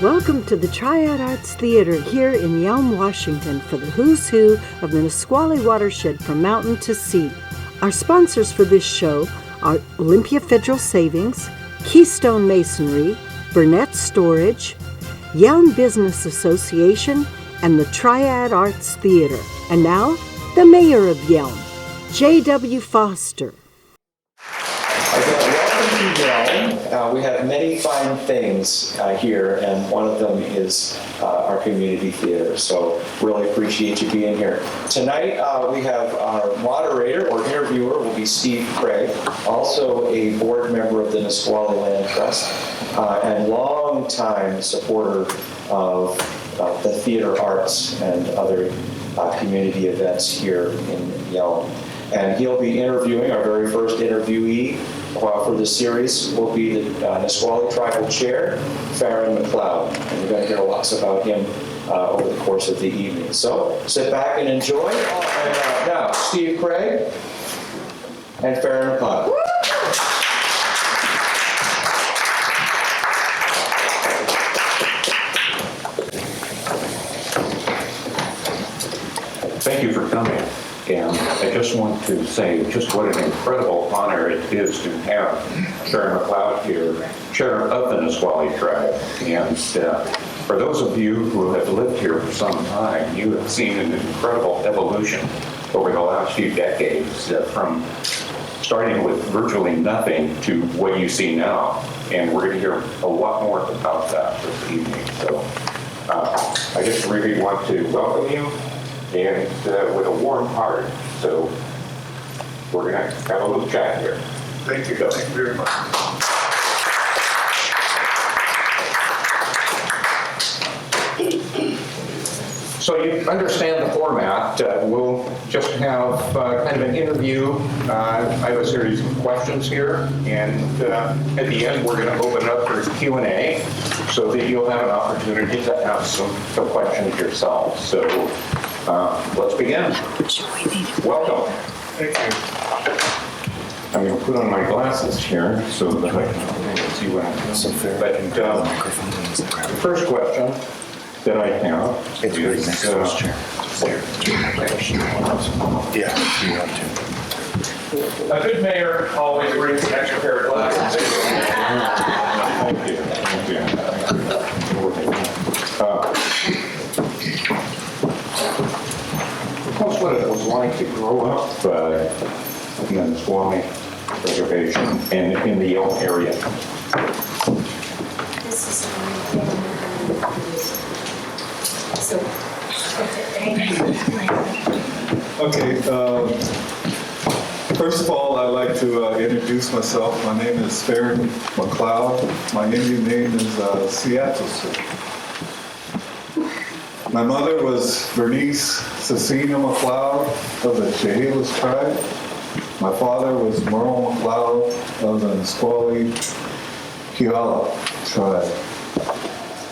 Welcome to the Triad Arts Theater here in Yelm, Washington for the who's who of the Nisqually watershed from mountain to sea. Our sponsors for this show are Olympia Federal Savings, Keystone Masonry, Burnett Storage, Yelm Business Association, and the Triad Arts Theater. And now, the Mayor of Yelm, J.W. Foster. Welcome to Yelm. We have many fine things here, and one of them is our community theater. So really appreciate you being here. Tonight we have our moderator or interviewer will be Steve Craig, also a board member of the Nisqually Land Trust and longtime supporter of the theater arts and other community events here in Yelm. And he'll be interviewing, our very first interviewee for the series will be the Nisqually Tribe Chair, Farron McCloud. And you're going to hear lots about him over the course of the evening. So sit back and enjoy. And now, Steve Craig and Farron McCloud. Thank you for coming. And I just want to say just what an incredible honor it is to have Farron McCloud here, Chair of the Nisqually Tribe. And for those of you who have lived here for some time, you have seen an incredible evolution over the last few decades, from starting with virtually nothing to what you see now. And we're going to hear a lot more about that this evening. So I just really want to welcome you. And with a warm heart. So we're going to have a little chat here. Thank you. Thank you very much. So you understand the format. We'll just have kind of an interview. I have a series of questions here. And at the end, we're going to open it up for Q&A so that you'll have an opportunity to ask some questions yourself. So let's begin. Welcome. Thank you. I'm going to put on my glasses here so that I can see what I'm doing. But the first question that I have It's is, next to this chair. Yeah, you want to. A good mayor always brings an extra pair of glasses. Thank you. Thank you. Tell us what it was like to grow up in the Nisqually Reservation and in the Yelm area. This is so, Okay, first of all, I'd like to introduce myself. My name is Farron McCloud. My Indian name is Seattle. My mother was Bernice Cecina McCloud of the Chehalis tribe. My father was Merle McCloud of the Nisqually tribe.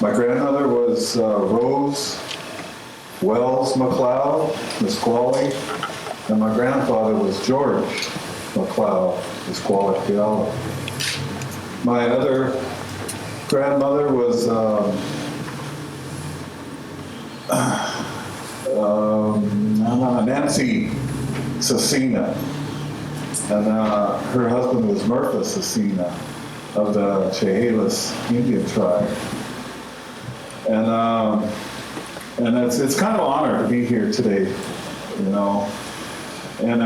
My grandmother was Rose Wells McCloud, Nisqually, and my grandfather was George McCloud, Nisqually. My other grandmother was Nancy Cecina, and her husband was Murphy Cecina of the Chehalis Indian tribe. And it's kind of an honor to be here today, you know. And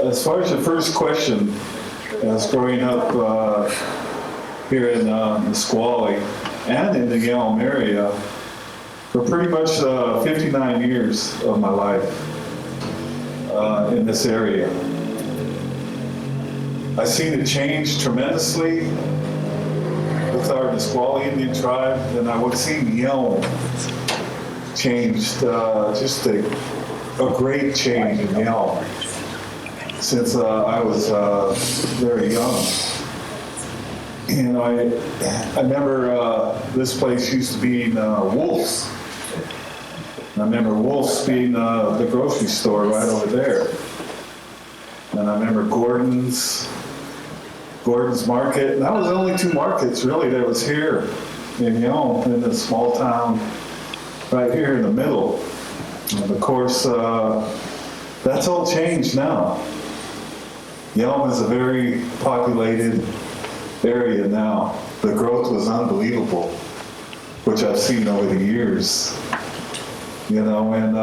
as far as the first question, as growing up here in Nisqually and in the Yelm area, for pretty much 59 years of my life in this area. I've seen it change tremendously with our Nisqually Indian tribe, and I've seen Yelm changed, just a great change in Yelm since I was very young. You know, I remember this place used to be Wolf's. I remember Wolf's being the grocery store right over there. And I remember Gordon's Market. And that was the only two markets really that was here in Yelm, in this small town right here in the middle. And of course, that's all changed now. Yelm is a very populated area now. The growth was unbelievable, which I've seen over the years. You know, and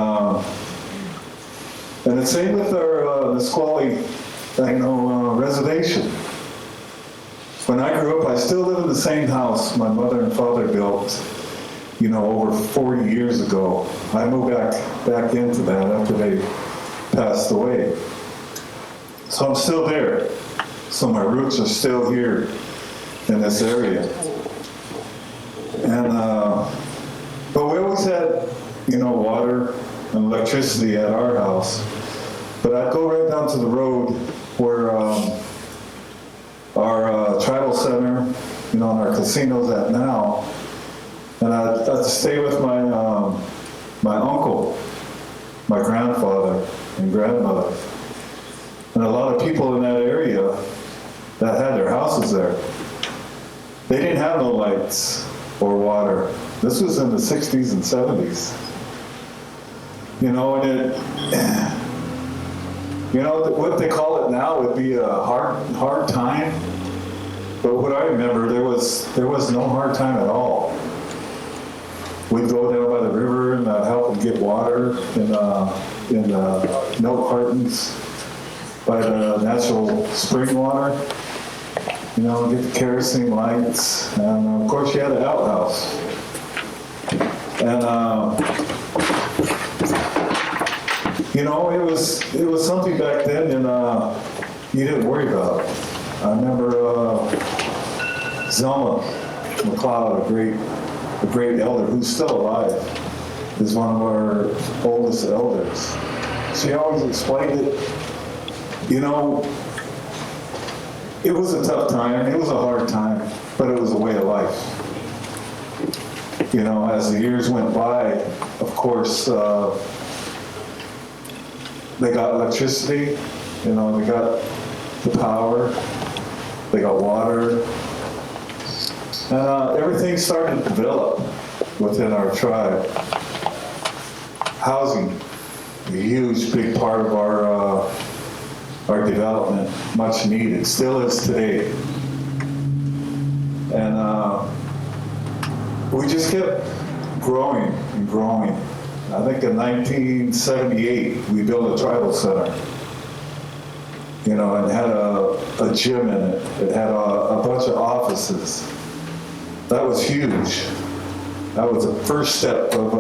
the same with our Nisqually, reservation. When I grew up, I still live in the same house my mother and father built, over 40 years ago. I moved back into that after they passed away. So I'm still there. So my roots are still here in this area. And, but we always had, water and electricity at our house. But I'd go right down to the road where our tribal center, and our casino's at now. And I'd stay with my uncle, my grandfather and grandmother. And a lot of people in that area that had their houses there, they didn't have no lights or water. This was in the 60s and 70s. And what they call it now would be a hard time. But what I remember, there was no hard time at all. We'd go down by the river and help them get water in milk cartons by the natural spring water. Get the kerosene lights, and of course you had an outhouse. And it was something back then, and you didn't worry about it. I remember Zelma McCloud, a great elder who's still alive, is one of our oldest elders. She always explained it. It was a tough time. It was a hard time, but it was a way of life. As the years went by, of course, they got electricity. They got the power. They got water. And everything started to develop within our tribe. Housing, a huge, big part of our development, much needed, still is today. And we just kept growing and growing. I think in 1978, we built a tribal center, and it had a gym in it. It had a bunch of offices. That was huge. That was the first step of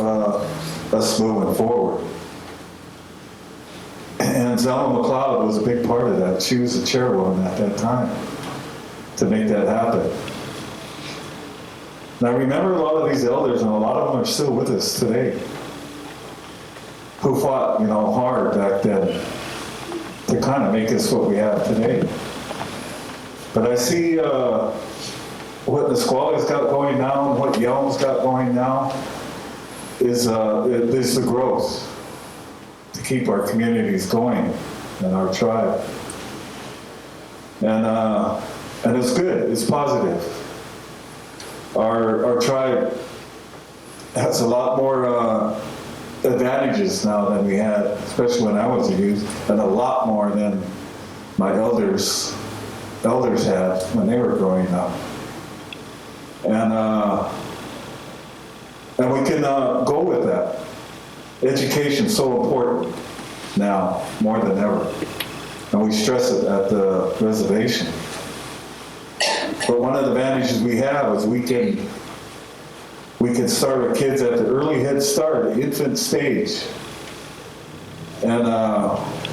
us moving forward. And Zelma McCloud was a big part of that. She was the chairwoman at that time to make that happen. And I remember a lot of these elders, and a lot of them are still with us today, who fought, hard back then to kind of make us what we have today. But I see what Nisqually's got going now and what Yelm's got going now is the growth to keep our communities going and our tribe. And it's good, it's positive. Our tribe has a lot more advantages now than we had, especially when I was a youth, and a lot more than my elders had when they were growing up. And we can go with that. Education's so important now, more than ever. And we stress it at the reservation. But one of the advantages we have is we can start our kids at the early head start, the infant stage. And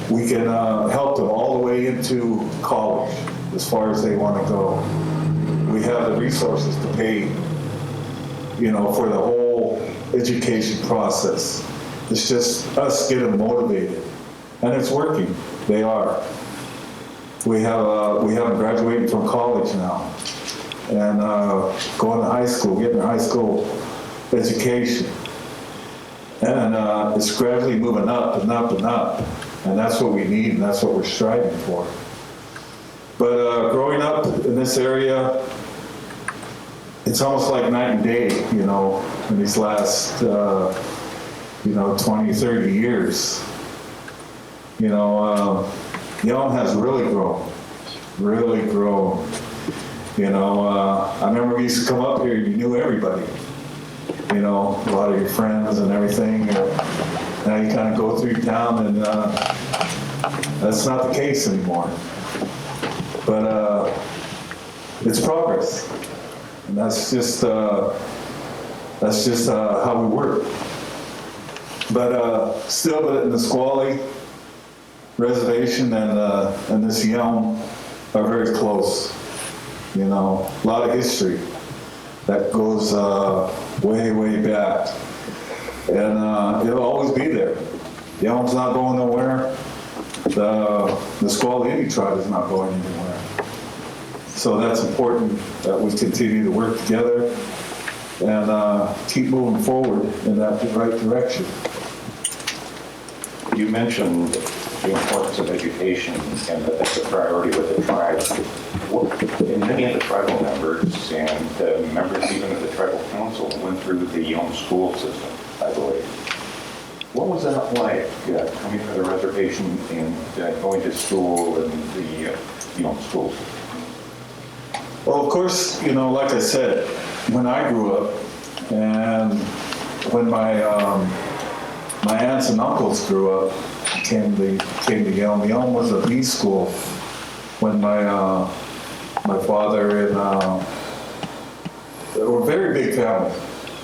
we can help them all the way into college, as far as they want to go. We have the resources to pay, for the whole education process. It's just us getting motivated. And it's working. They are. We have them graduating from college now and going to high school, getting their high school education. And it's gradually moving up and up and up. And that's what we need, and that's what we're striving for. But growing up in this area, it's almost like night and day, in these last, 20, 30 years. Yelm has really grown. I remember we used to come up here, you knew everybody, a lot of your friends and everything. Now you kind of go through town and that's not the case anymore. But it's progress. And that's just how we work. But still, the Nisqually reservation and this Yelm are very close. A lot of history that goes way, way back. And it'll always be there. Yelm's not going nowhere. The Nisqually Tribe is not going anywhere. So that's important that we continue to work together and keep moving forward in that right direction. You mentioned the importance of education and that that's a priority with the tribe. And many of the tribal members and members even of the tribal council went through the Yelm school system, I believe. What was that like, coming from the reservation and going to school in the Yelm schools? Well, of course, like I said, when I grew up and when my aunts and uncles grew up, came to Yelm. Yelm was a B school when my father and they were a very big family.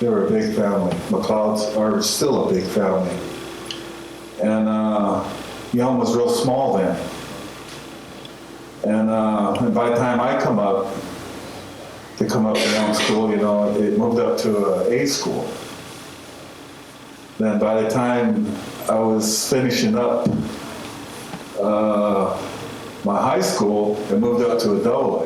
They were a big family. McClouds are still a big family. And Yelm was real small then. And by the time I come up to Yelm school, it moved up to A school. Then by the time I was finishing up my high school, it moved up to a AA.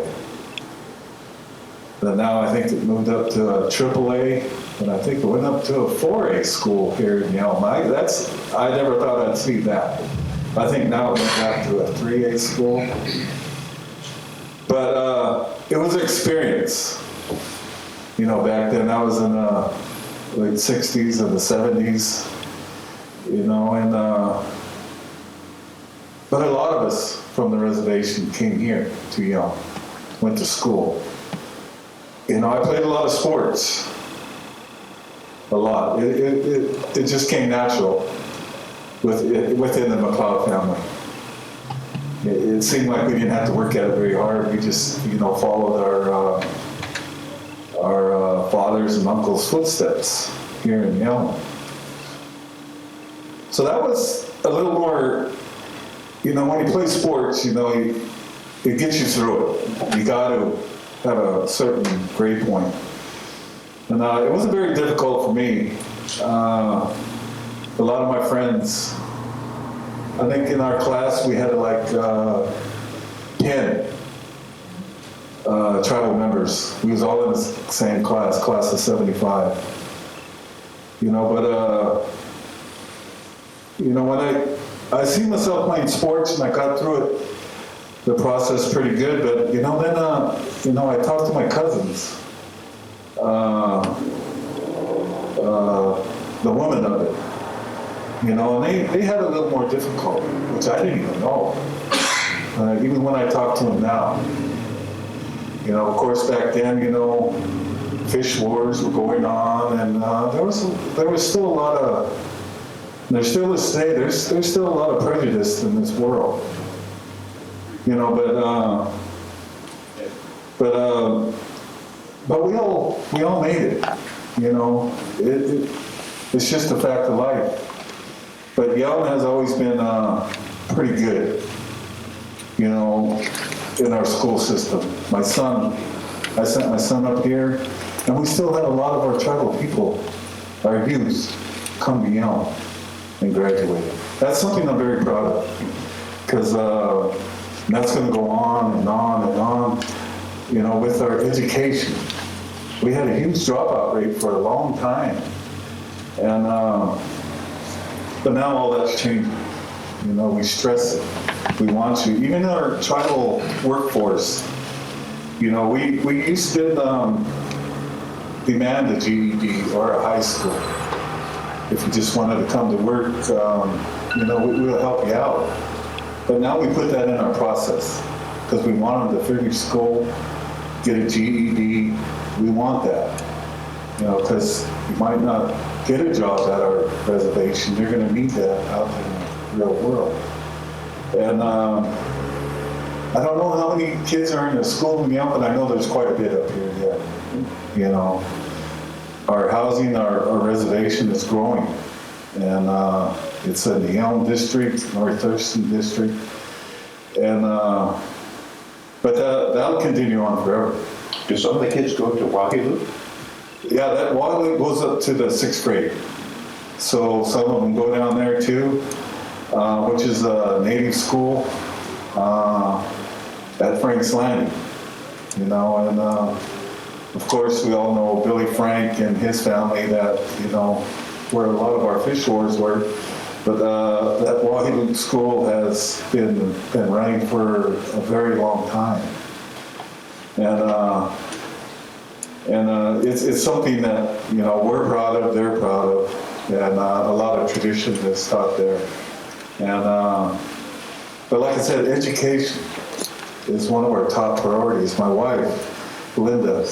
Then now I think it moved up to a AAA, and I think it went up to a 4A school here in Yelm. I never thought I'd see that. I think now it went back to a 3A school. But it was an experience. Back then I was in the late 60s and the 70s, but a lot of us from the reservation came here to Yelm, went to school. I played a lot of sports, a lot. It just came natural within the McCloud family. It seemed like we didn't have to work at it very hard. We just, followed our fathers and uncles' footsteps here in Yelm. So that was a little more, when you play sports, it gets you through it. You got to have a certain grade point. And it wasn't very difficult for me. A lot of my friends, I think in our class we had 10 tribal members. We was all in the same class of 75. When I see myself playing sports and I got through it, the process pretty good, but then I talked to my cousins, the women of it, and they had a little more difficulty, which I didn't even know, even when I talk to them now. Of course, back then, fish wars were going on, and there was still a lot of, there still is today, there's still a lot of prejudice in this world. But we all made it. It's just a fact of life. But Yelm has always been pretty good, in our school system. I sent my son up here, and we still had a lot of our tribal people, our youth, come to Yelm and graduate. That's something I'm very proud of, because that's going to go on and on and on. With our education, we had a huge dropout rate for a long time, and but now all that's changing. We stress it. We want to. Even our tribal workforce, we used to demand a GED or a high school. If you just wanted to come to work, we'll help you out. But now we put that in our process because we want them to finish school, get a GED. We want that, because you might not get a job at our reservation. You're going to need that out in the real world. And I don't know how many kids are in the school in Yelm, but I know there's quite a bit up here yet. Our housing, our reservation is growing. And it's in the Yelm district, North Thurston district. And, but that'll continue on forever. Do some of the kids go to Wahelu? Yeah, that Wahelu goes up to the 6th grade. So some of them go down there too, which is a native school at Frank's Landing, and of course we all know Billy Frank and his family that, where a lot of our fish wars were. But that Wahelu school has been running for a very long time. And it's something that, we're proud of, they're proud of, and a lot of tradition is taught there. And, but like I said, education is one of our top priorities. My wife, Linda,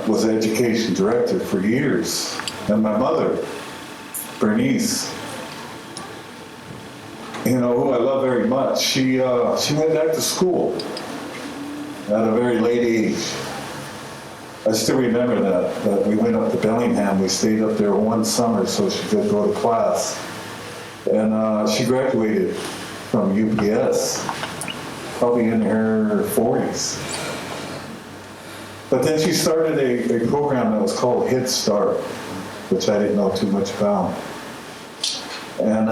was an education director for years. And my mother, Bernice, who I love very much, she went back to school at a very late age. I still remember that we went up to Bellingham. We stayed up there one summer so she could go to class. And she graduated from UPS, probably in her 40s. But then she started a program that was called Head Start, which I didn't know too much about. And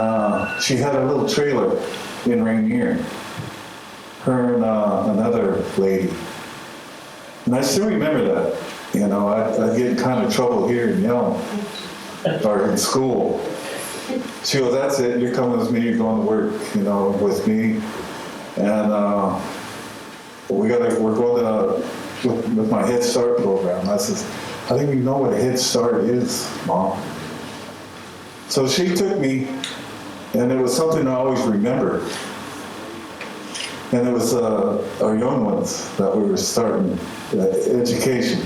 she had a little trailer in Rainier, her and another lady. And I still remember that. I'd get in kind of trouble here in Yelm, or in school. She goes, "That's it, you're coming with me, you're going to work, with me." And we're going to, with my Head Start program. I says, "I think you know what a Head Start is, Mom." So she took me, and it was something I always remember. And it was our young ones that we were starting education.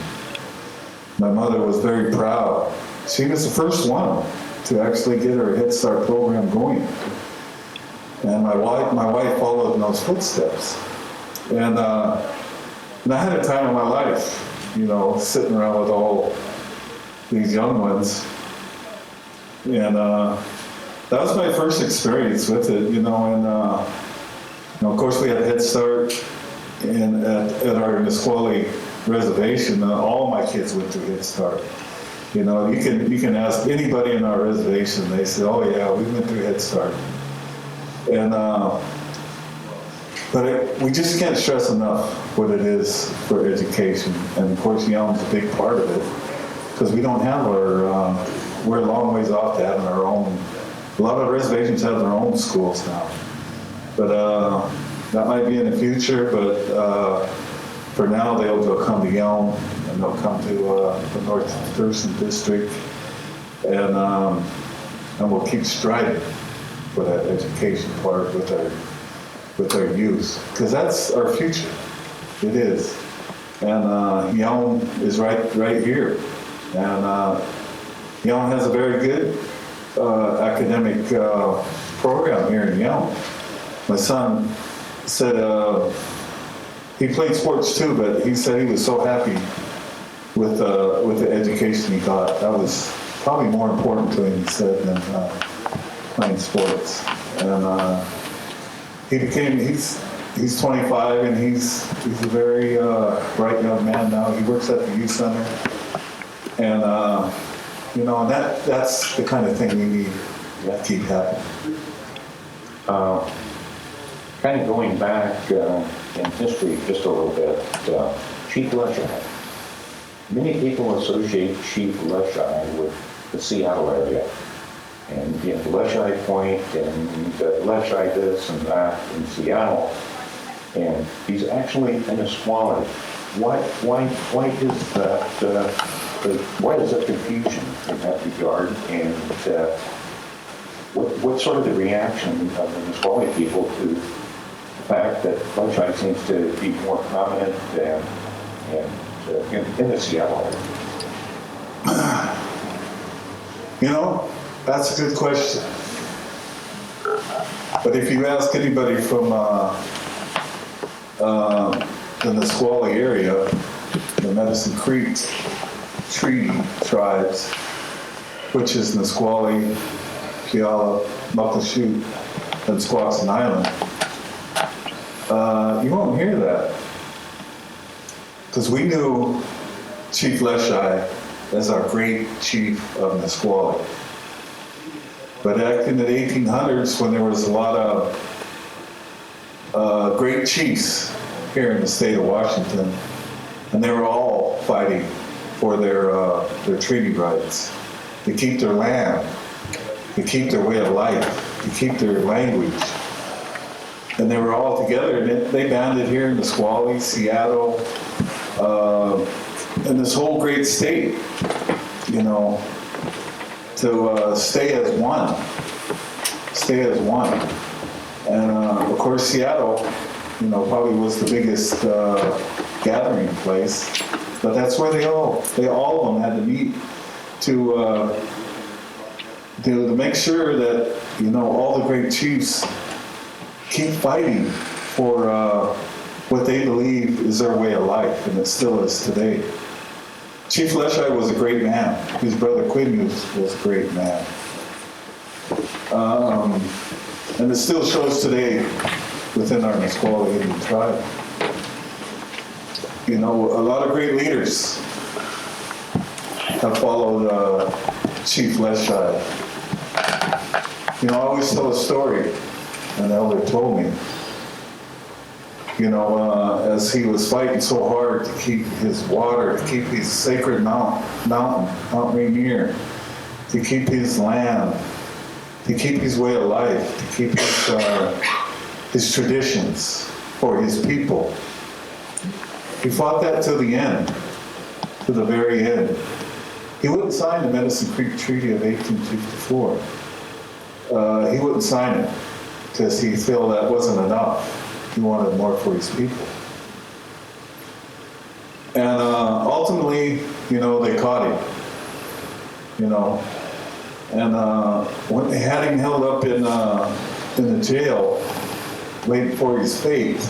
My mother was very proud. She was the first one to actually get her Head Start program going. And my wife followed in those footsteps. And I had a time of my life, sitting around with all these young ones. And that was my first experience with it, and of course we had Head Start at our Nisqually reservation. All my kids went through Head Start. You can ask anybody in our reservation. They say, "Oh yeah, we went through Head Start." And but we just can't stress enough what it is for education. And of course, Yelm's a big part of it because we don't have we're a long ways off to having our own. A lot of reservations have their own schools now. But that might be in the future, but for now they'll come to Yelm, and they'll come to the North Thurston district, and we'll keep striving for that education part with our youth, because that's our future. It is. And Yelm is right here. And Yelm has a very good academic program here in Yelm. My son said he played sports too, but he said he was so happy with the education he got. That was probably more important to him, he said, than playing sports. And he's 25, and he's a very bright young man now. He works at the youth center, and and that's the kind of thing we need to keep happening. Kind of going back in history just a little bit, Chief Leshai. Many people associate Chief Leshai with the Seattle area. And Leshai Point and Leshai this and that in Seattle. And he's actually in Nisqually. why is that, why is there confusion in that regard? And what's sort of the reaction of the Nisqually people to the fact that sunshine seems to be more prominent in the Seattle area? You know, that's a good question. But if you ask anybody from the Nisqually area, the Medicine Creek Triad tribes, which is Nisqually, Puyallup, Muckleshoot, and Squaxin Island, you won't hear that. Because we knew Chief Leshai as our great chief of Nisqually. But back in the 1800s, when there was a lot of great chiefs here in the state of Washington, and they were all fighting for their treaty rights, to keep their land, to keep their way of life, to keep their language. And they were all together, and they banded here in Nisqually, Seattle, and this whole great state, you know, to stay as one. Stay as one. And of course, Seattle, you know, probably was the biggest gathering place, but that's where they all of them had to meet to make sure that, you know, all the great chiefs keep fighting for what they believe is their way of life, and it still is today. Chief Leshai was a great man. His brother Quinn was a great man. And it still shows today within our Nisqually Indian tribe. You know, a lot of great leaders have followed Chief Leshai. You know, I always tell a story, an elder told me, you know, as he was fighting so hard to keep his water, to keep his sacred mountain, Mount Rainier, to keep his land, to keep his way of life, to keep his traditions for his people. He fought that till the end, to the very end. He wouldn't sign the Medicine Creek Treaty of 1854. He wouldn't sign it because he felt that wasn't enough. He wanted more for his people. And ultimately, you know, they caught him, you know. And when they had him held up in the jail, waiting for his fate,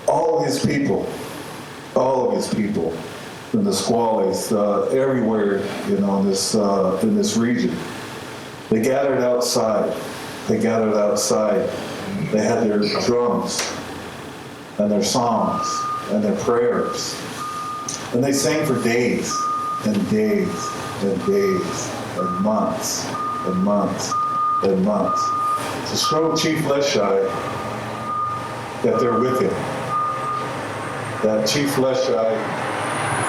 all of his people, in the Nisquallies, everywhere, you know, in this region, they gathered outside. They had their drums and their songs and their prayers. And they sang for days and days and days and months and months and months to show Chief Leshai that they're with him. That Chief Leshai,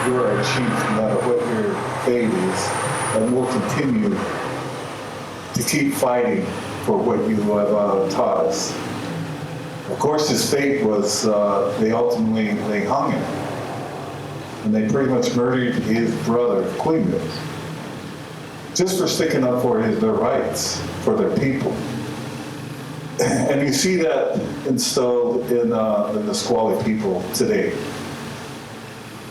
you're our chief no matter what your fate is, and we'll continue to keep fighting for what you have taught us. Of course, his fate was, they hung him. And they pretty much murdered his brother, Queen, just for sticking up for their rights, for their people. And you see that instilled in the Nisqually people today.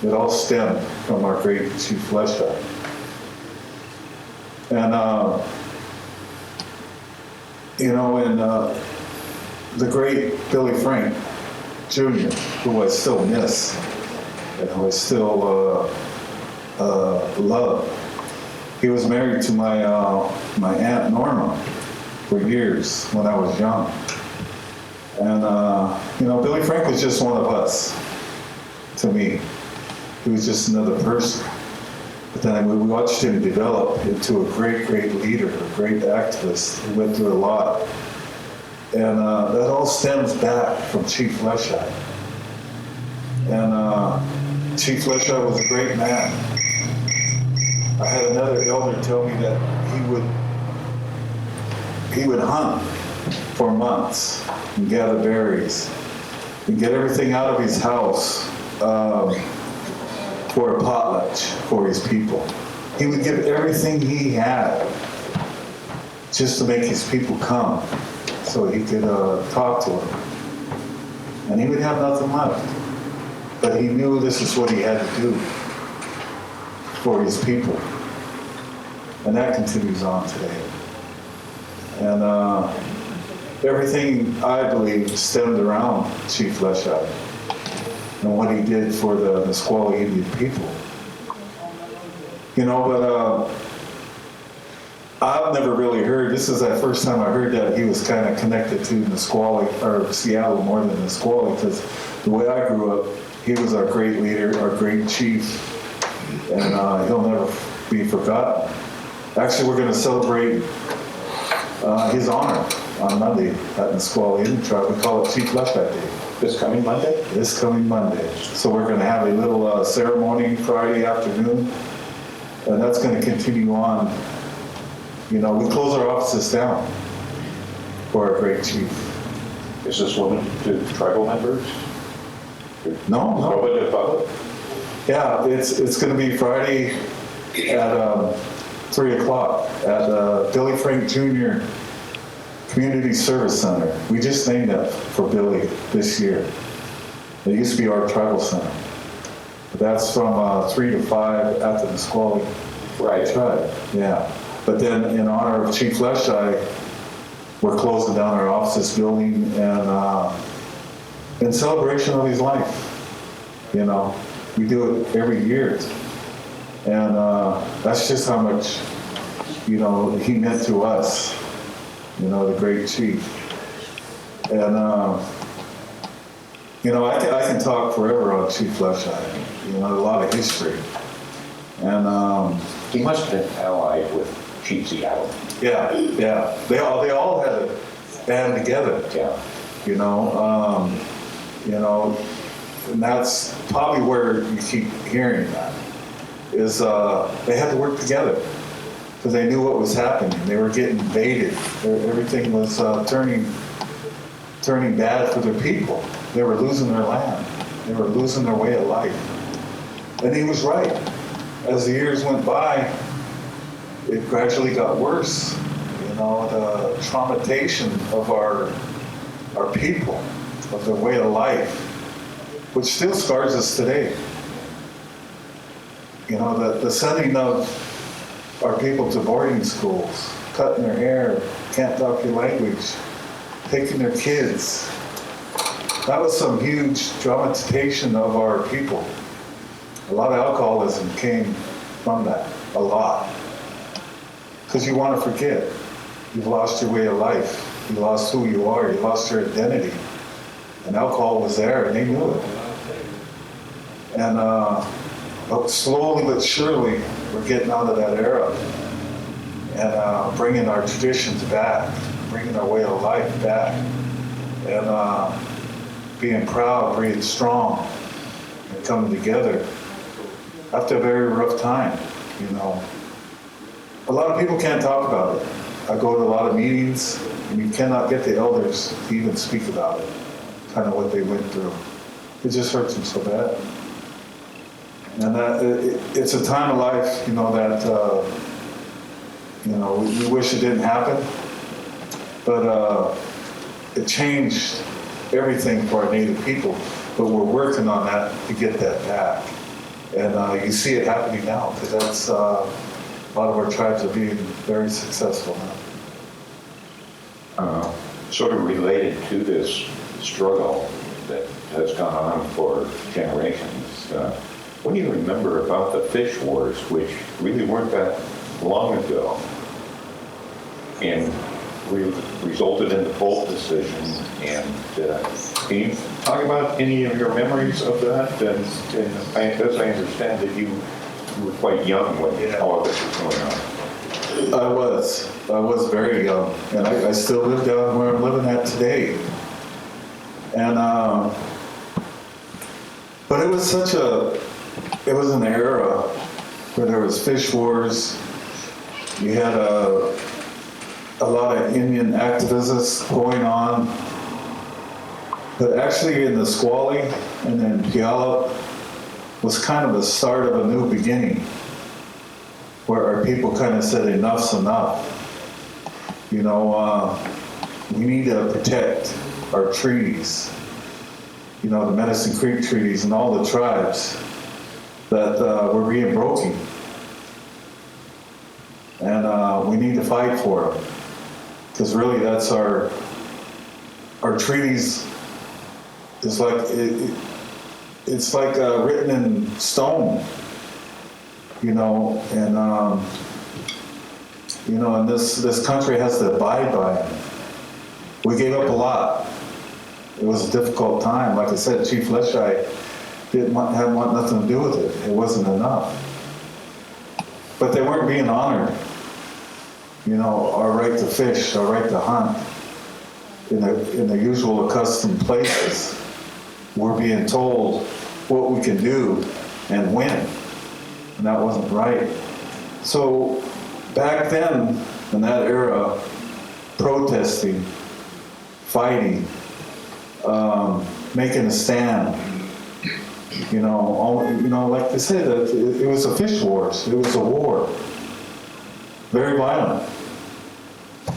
It all stemmed from our great Chief Leshai. And, you know, and the great Billy Frank Jr., who I still miss, and who I still love. He was married to my Aunt Norma for years when I was young. And, you know, Billy Frank was just one of us to me. He was just another person. But then we watched him develop into a great, great leader, a great activist who went through a lot. And that all stems back from Chief Leshai. And Chief Leshai was a great man. I had another elder tell me that he would hunt for months and gather berries and get everything out of his house for a potluck for his people. He would give everything he had just to make his people come so he could talk to them. And he would have nothing left. But he knew this is what he had to do for his people. And that continues on today. And everything, I believe, stemmed around Chief Leschi and what he did for the Nisqually Indian people. You know, but I've never really heard, this is the first time I heard that he was kind of connected to Nisqually, or Seattle more than Nisqually, because the way I grew up, he was our great leader, our great chief, and he'll never be forgotten. Actually, we're going to celebrate his honor on Monday at Nisqually Indian Tribe. We call it Chief Leschi Day. This coming Monday? This coming Monday. So we're going to have a little ceremony Friday afternoon, and that's going to continue on. You know, we close our offices down for our great chief. Is this limited to tribal members? No. Open to the public? Yeah, it's going to be Friday at 3 o'clock at Billy Frank Jr. Community Service Center. We just named that for Billy this year. It used to be our tribal center. But that's from 3 to 5 at the Nisqually Tribe. Yeah. But then in honor of Chief Leschi, we're closing down our offices building and in celebration of his life. You know, we do it every year. And that's just how much, you know, he meant to us, you know, the great chief. And, you know, I can talk forever on Chief Leschi, you know, a lot of history. And He must have been allied with Chief Seattle. yeah. They all had to band together. Yeah. You know, and that's probably where you keep hearing that, is they had to work together because they knew what was happening. They were getting invaded. Everything was turning bad for their people. They were losing their land. They were losing their way of life. And he was right. As the years went by, it gradually got worse. You know, the traumatization of our people, of their way of life, which still scars us today. You know, the sending of our people to boarding schools, cutting their hair, can't talk your language, taking their kids. That was some huge dramatization of our people. A lot of alcoholism came from that, a lot. Because you want to forget. You've lost your way of life. You lost who you are. You lost your identity. And alcohol was there, and they knew it. And but slowly but surely, we're getting out of that era and bringing our traditions back, bringing our way of life back, and being proud, being strong, and coming together after a very rough time, you know. A lot of people can't talk about it. I go to a lot of meetings, and you cannot get the elders to even speak about it, kind of what they went through. It just hurts them so bad. And it's a time of life, you know, that, you know, we wish it didn't happen, but it changed everything for our Native people, but we're working on that to get that back. And you see it happening now, because that's, a lot of our tribes are being very successful now. Sort of related to this struggle that has gone on for generations, what do you remember about the fish wars, which really weren't that long ago, and resulted in the Bolt decision? And can you talk about any of your memories of that? And as I understand that you were quite young when all of this was going on. I was very young, and I still live down where I'm living at today. And but it was an era where there was fish wars. You had a lot of Indian activists going on, but actually in Nisqually and then Yelm, was kind of the start of a new beginning, where our people kind of said enough's enough. You know, we need to protect our treaties, you know, the Medicine Creek treaties and all the tribes that were being broken. And we need to fight for them, because really that's our treaties is like, it's like written in stone, you know, and you know, and this country has to abide by it. We gave up a lot. It was a difficult time. Like I said, Chief Leshai didn't want nothing to do with it. It wasn't enough. But they weren't being honored. You know, our right to fish, our right to hunt, in the usual accustomed places. We're being told what we can do and when, and that wasn't right. So back then, in that era, protesting, fighting, making a stand, you know, like they say, that it was a fish wars. It was a war, very violent.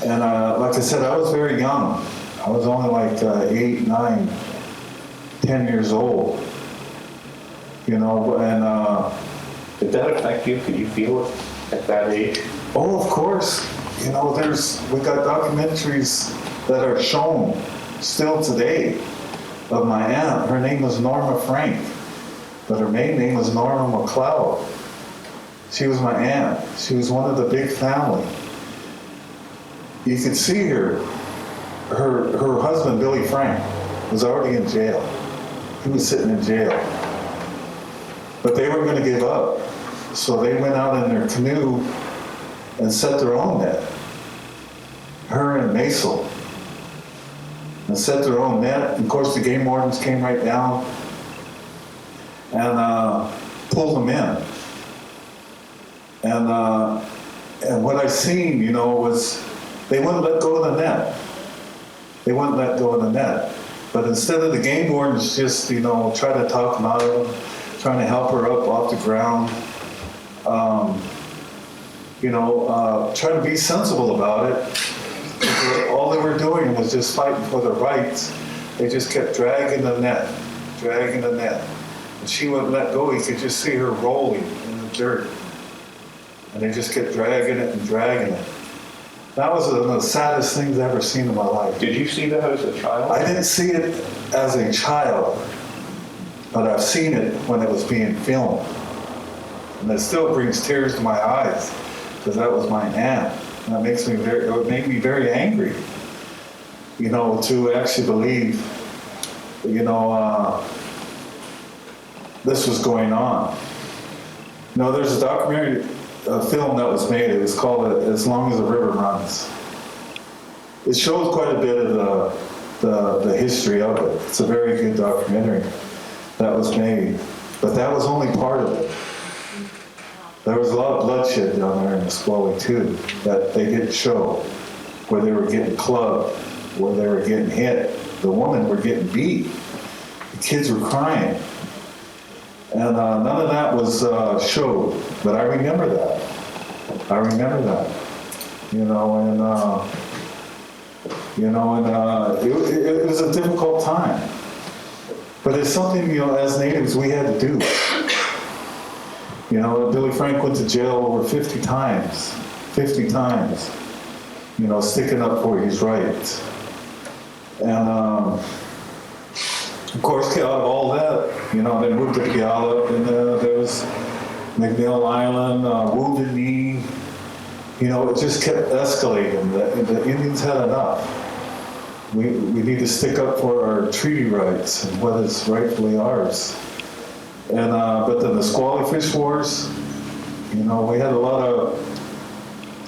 And like I said, I was very young. I was only like 8, 9, 10 years old, you know, and Did that affect you? Could you feel it at that age? oh, of course, you know, we got documentaries that are shown still today of my aunt. Her name was Norma Frank, but her maiden name was Norma McCloud. She was my aunt. She was one of the big family. You could see her husband, Billy Frank, was already in jail. He was sitting in jail. But they weren't going to give up. So they went out in their canoe and set their own net. Her and Maisel. And set their own net. Of course, the game wardens came right down and pulled them in. And what I seen, you know, was they wouldn't let go of the net. They wouldn't let go of the net. But instead of the game wardens just, you know, try to talk them out of them, trying to help her up off the ground, you know, trying to be sensible about it. All they were doing was just fighting for their rights. They just kept dragging the net. And she wouldn't let go. You could just see her rolling in the dirt. And they just kept dragging it and dragging it. That was one of the saddest things I've ever seen in my life. Did you see that as a child? I didn't see it as a child, but I've seen it when it was being filmed. And it still brings tears to my eyes, because that was my aunt. And it made me very angry, you know, to actually believe, you know, this was going on. You know, there's a film that was made. It was called As Long as the River Runs. It shows quite a bit of the history of it. It's a very good documentary that was made, but that was only part of it. There was a lot of bloodshed down there in Nisqually too that they didn't show, where they were getting clubbed, where they were getting hit. The women were getting beat. The kids were crying. And none of that was showed, but I remember that. You know, it was a difficult time. But it's something, you know, as natives we had to do. You know, Billy Frank went to jail over 50 times, you know, sticking up for his rights. And of course, out of all that, you know, they moved to Puyallup, and there was McNeil Island, Wounded Knee. You know, it just kept escalating. The Indians had enough. We need to stick up for our treaty rights and what is rightfully ours. And but the Nisqually Fish Wars, you know, we had a lot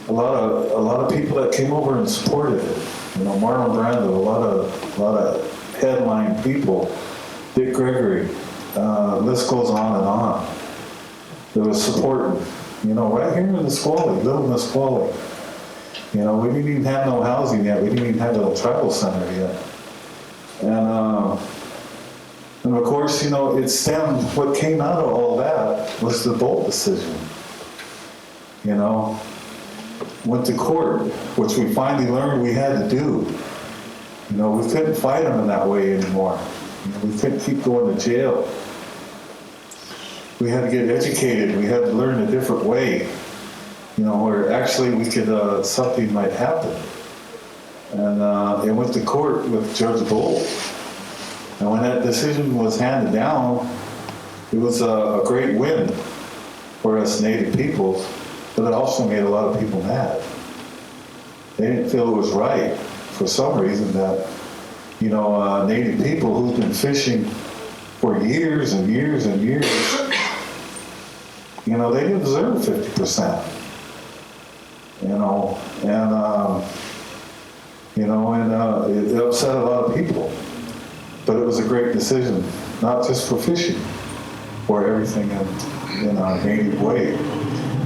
of people that came over and supported it. You know, Marlon Brando, a lot of headline people, Dick Gregory, list goes on and on. There was support, you know, right here in Nisqually, little Nisqually. You know, we didn't even have no housing yet. We didn't even have a tribal center yet. And And of course, it stemmed, what came out of all that was the Bolt decision. Went to court, which we finally learned we had to do. We couldn't fight them in that way anymore. We couldn't keep going to jail. We had to get educated. We had to learn a different way, where actually we could, something might happen. And it went to court with Judge Bolt. And when that decision was handed down, it was a great win for us Native peoples, but it also made a lot of people mad. They didn't feel it was right for some reason that, Native people who've been fishing for years and years and years, they didn't deserve 50%. It upset a lot of people. But it was a great decision, not just for fishing, for everything in our native way,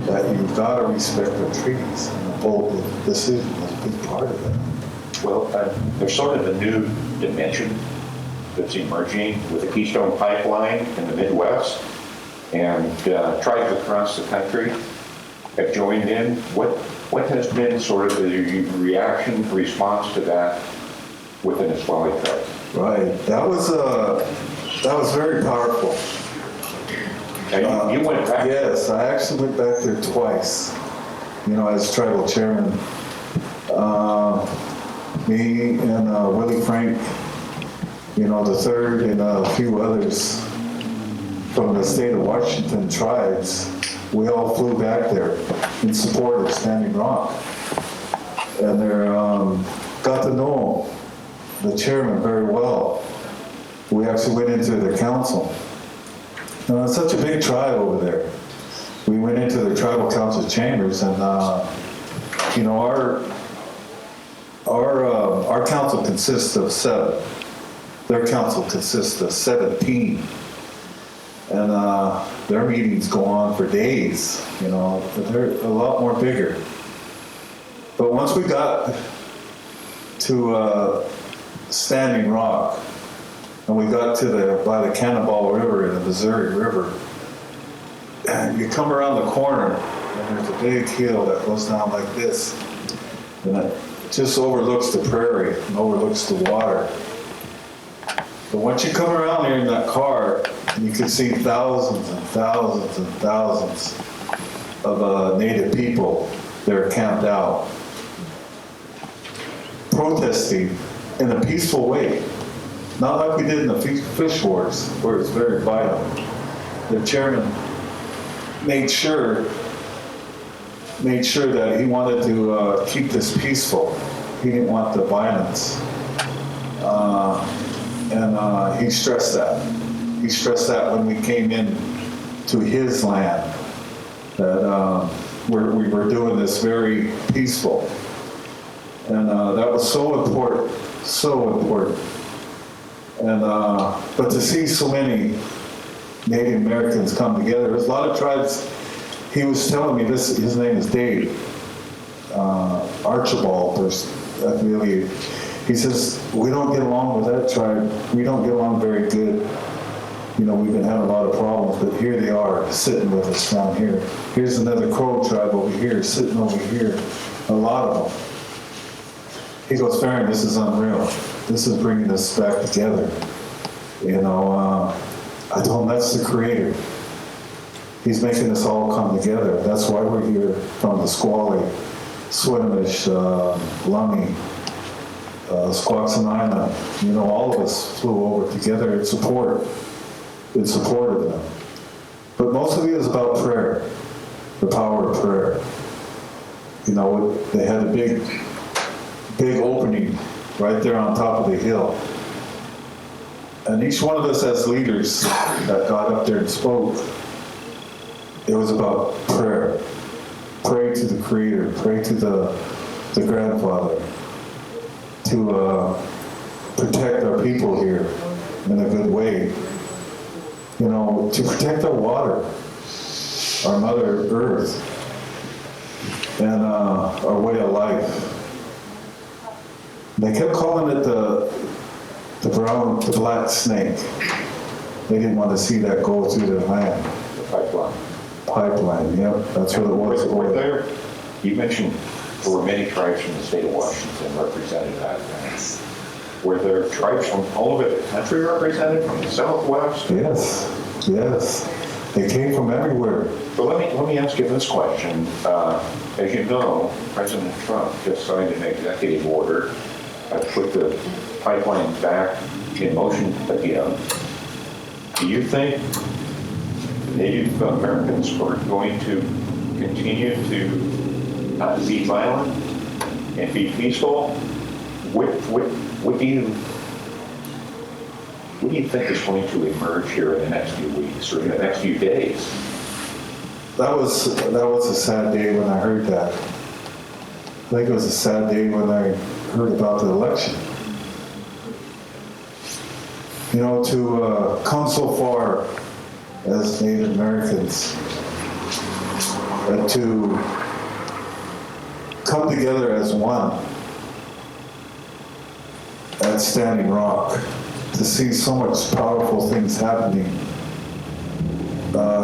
that you've got to respect the treaties. And the Bolt decision was a big part of that. Well, there's sort of a new dimension that's emerging with the Keystone Pipeline in the Midwest, and tribes across the country have joined in. What has been sort of the reaction, response to that within the Nisqually tribe? Right, that was very powerful. And you went back? Yes, I actually went back there twice, as tribal chairman. Me and Willie Frank, the third, and a few others from the state of Washington tribes, we all flew back there in support of Standing Rock. And got to know the chairman very well. We actually went into the council. It's such a big tribe over there. We went into the tribal council chambers, and our council consists of 7. Their council consists of 17, and their meetings go on for days. They're a lot more bigger. But once we got to Standing Rock, and we got to by the Cannonball River and the Missouri River, and you come around the corner, and there's a big hill that goes down like this, and it just overlooks the prairie and overlooks the water. But once you come around there in that car, you can see thousands and thousands and thousands of Native people that are camped out, protesting in a peaceful way. Not like we did in the fish wars, where it's very violent. The chairman made sure that he wanted to keep this peaceful. He didn't want the violence. And he stressed that. He stressed that when we came in to his land, that we were doing this very peaceful. And that was so important, so important. And but to see so many Native Americans come together, there's a lot of tribes. He was telling me this. His name is Dave Archibald. I believe. He says we don't get along with that tribe. We don't get along very good. We've been having a lot of problems, but here they are sitting with us down here. Here's another Crow tribe over here, sitting over here. A lot of them. He goes, Farron, this is unreal. This is bringing us back together. I told him that's the Creator. He's making us all come together. That's why we're here, from the Nisqually, Swinomish, Lummi, Squaxin, all of us flew over together in support of them. But most of it is about prayer, the power of prayer. They had a big opening right there on top of the hill. And each one of us as leaders that got up there and spoke, it was about prayer. Pray to the Creator, pray to the Grandfather, to protect our people here in a good way. To protect our water, our Mother Earth, and our way of life. They kept calling it the black snake. They didn't want to see that go through their land. The pipeline. Pipeline, yep, that's what it was. Were there, you mentioned there were many tribes from the state of Washington represented that. Were there tribes from all over the country represented, from the Southwest? Yes, yes. They came from everywhere. So let me ask you this question. As you know, President Trump just signed an executive order that put the pipeline back in motion again. Do you think Native Americans are going to continue to be violent and be peaceful? What do you think is going to emerge here in the next few weeks or in the next few days? That was a sad day when I heard that. I think it was a sad day when I heard about the election. You know, to come so far as Native Americans, and to come together as one at Standing Rock, to see so much powerful things happening,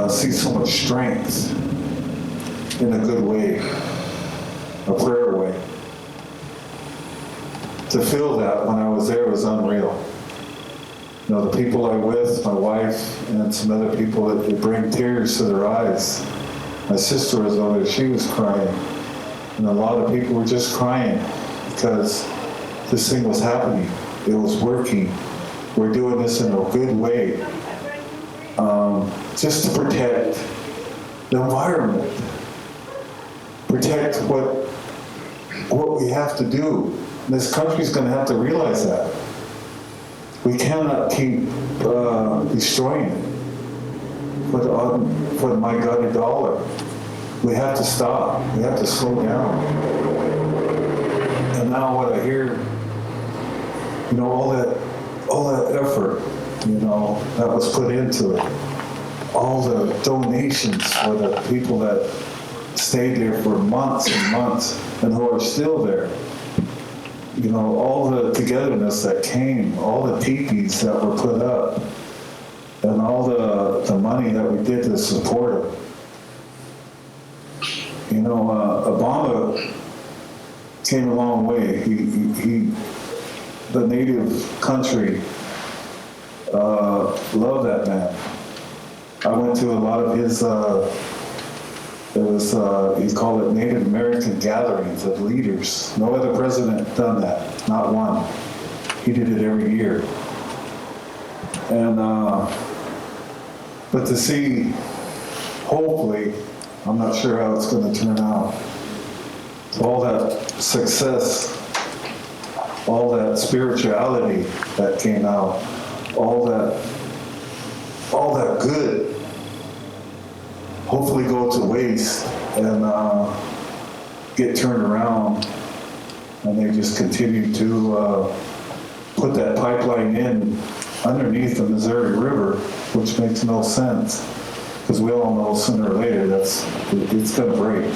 see so much strength in a good way, a prayer way. To feel that when I was there was unreal. You know, the people I'm with, my wife, and some other people, it bring tears to their eyes. My sister was over there, she was crying. And a lot of people were just crying because this thing was happening. It was working. We're doing this in a good way. Just to protect the environment. Protect what we have to do. And this country's going to have to realize that. We cannot keep destroying it for the my God dollar. We have to stop. We have to slow down. And now what I hear, you know, all that effort, you know, that was put into it, all the donations for the people that stayed there for months and months and who are still there. You know, all the togetherness that came, all the teepees that were put up, and all the money that we did to support it. You know, Obama came a long way. The native country loved that man. I went to a lot of his, he called it Native American gatherings of leaders. No other president done that, not one. He did it every year. And, but to see, hopefully, I'm not sure how it's going to turn out. All that success, all that spirituality that came out, all that good, hopefully go to waste and get turned around, and they just continue to put that pipeline in underneath the Missouri River, which makes no sense, because we all know sooner or later it's going to break.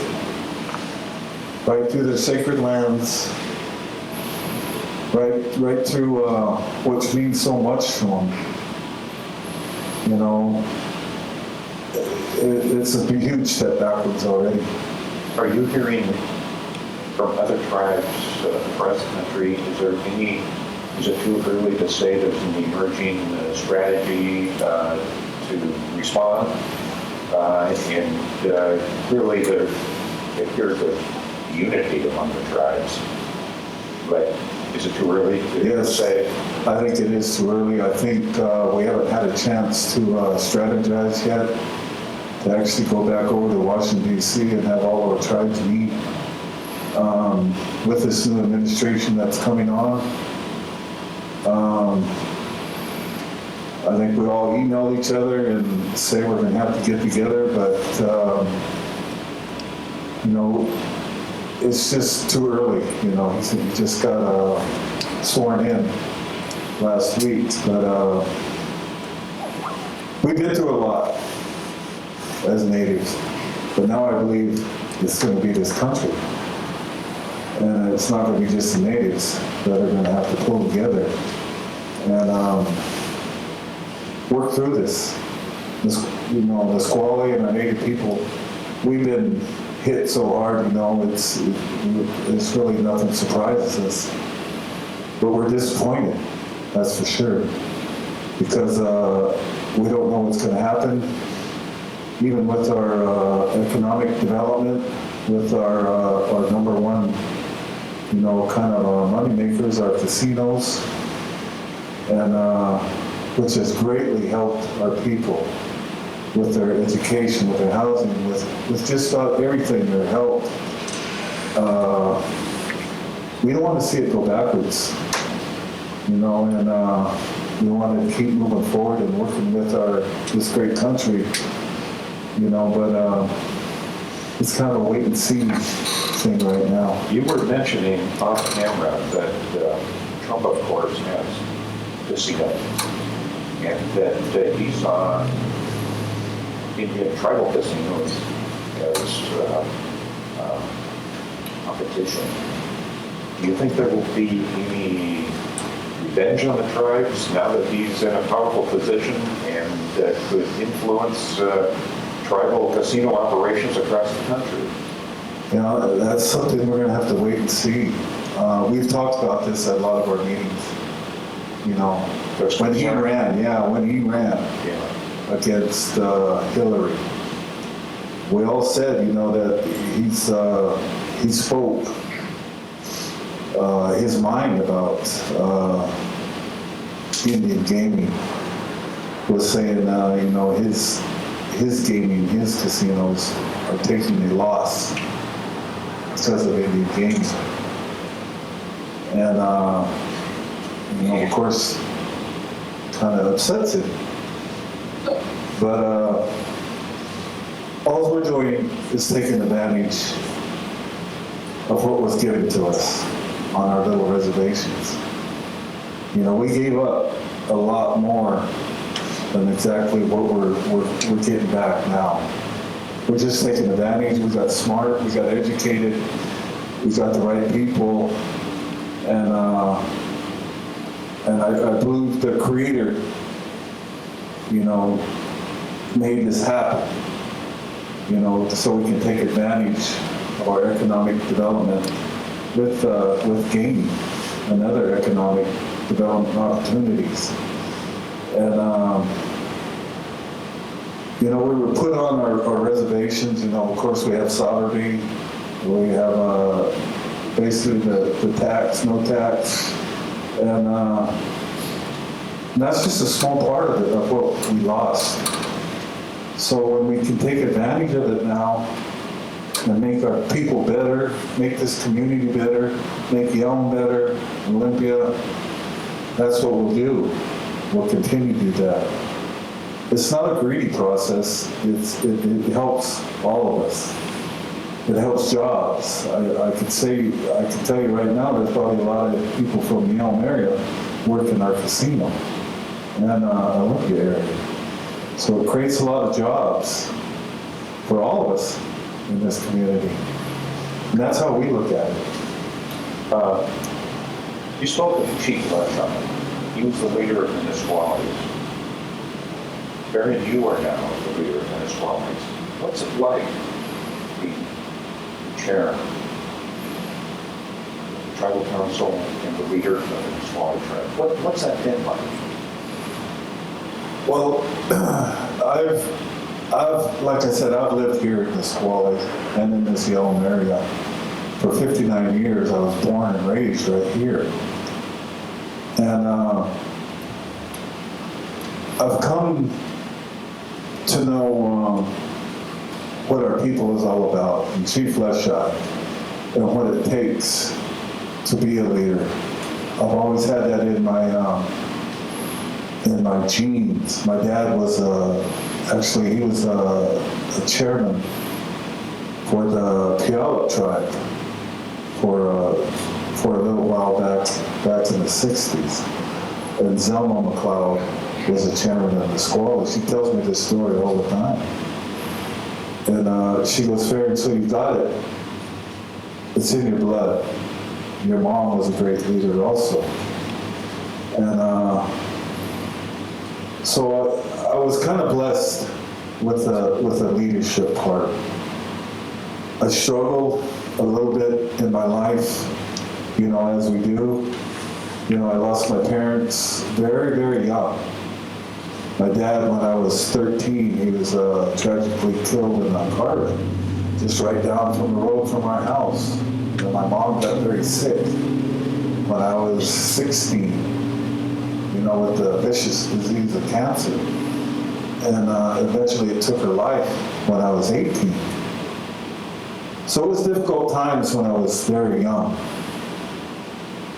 Right through their sacred lands, right through which means so much to them. You know, it's a huge step backwards already. Are you hearing from other tribes across the country? Is it too early to say there's an emerging strategy to respond? And clearly there appears a unity among the tribes. But is it too early to say? I think it is too early. I think we haven't had a chance to strategize yet, to actually go back over to Washington, D.C. and have all our tribes meet with this new administration that's coming on. I think we all email each other and say we're going to have to get together, but you know, it's just too early. You know, he just got sworn in last week, but we've been through a lot as natives, but now I believe it's going to be this country, and it's not going to be just the natives that are going to have to pull together. And work through this. Nisqually and our native people, we've been hit so hard, it's really nothing surprises us. But we're disappointed, that's for sure, because we don't know what's going to happen. Even with our economic development, with our number one, kind of money makers, our casinos, and which has greatly helped our people with their education, with their housing, with just about everything, their health. We don't want to see it go backwards, and we want to keep moving forward and working with this great country, but it's kind of a wait and see thing right now. You were mentioning off camera that Trump, of course, has casino, and that he saw Indian tribal casinos as competition. Do you think there will be any revenge on the tribes now that he's in a powerful position and that could influence tribal casino operations across the country? That's something we're going to have to wait and see. We've talked about this at a lot of our meetings. When he ran against Hillary, we all said, that he spoke his mind about Indian gaming. Was saying, his gaming, his casinos are taking a loss because of Indian gaming. And, of course, kind of upsets it. But all we're doing is taking advantage of what was given to us on our little reservations. We gave up a lot more than exactly what we're getting back now. We're just taking advantage. We got smart, we got educated, we got the right people, and I believe the Creator, made this happen, so we can take advantage of our economic development with gaming and other economic development opportunities. And, we were put on our reservations, of course we have sovereignty, we have basically the tax, no tax, and that's just a small part of it, of what we lost. So when we can take advantage of it now and make our people better, make this community better, make Yelm better, Olympia, that's what we'll do. We'll continue to do that. It's not a greedy process. It helps all of us. It helps jobs. I can tell you right now, there's probably a lot of people from the Yelm area work in our casino and Olympia area. So it creates a lot of jobs for all of us in this community. And that's how we look at it. You spoke of Chief Leshon. He was the leader of the Nisquallies. Farron, you are now the leader of the Nisquallies. What's it like being chair of the tribal council and the leader of the Nisqually tribe? What's that been like? Well, like I said, I've lived here in Nisqually and in this Yelm area for 59 years. I was born and raised right here. And I've come to know what our people is all about, and Chief Leshon, and what it takes to be a leader. I've always had that in my genes. My dad was he was a chairman for the Triad Tribe for a little while back in the 60s. And Farron McCloud was the chairman of the Nisqually. She tells me this story all the time. And she goes, Farron, so you got it. It's in your blood. Your mom was a great leader also. And So I was kind of blessed with the leadership part. I struggled a little bit in my life, as we do. I lost my parents very, very young. My dad, when I was 13, he was tragically killed in a car wreck, just right down from the road from our house. My mom got very sick when I was 16, with the vicious disease of cancer. And eventually it took her life when I was 18. So it was difficult times when I was very young.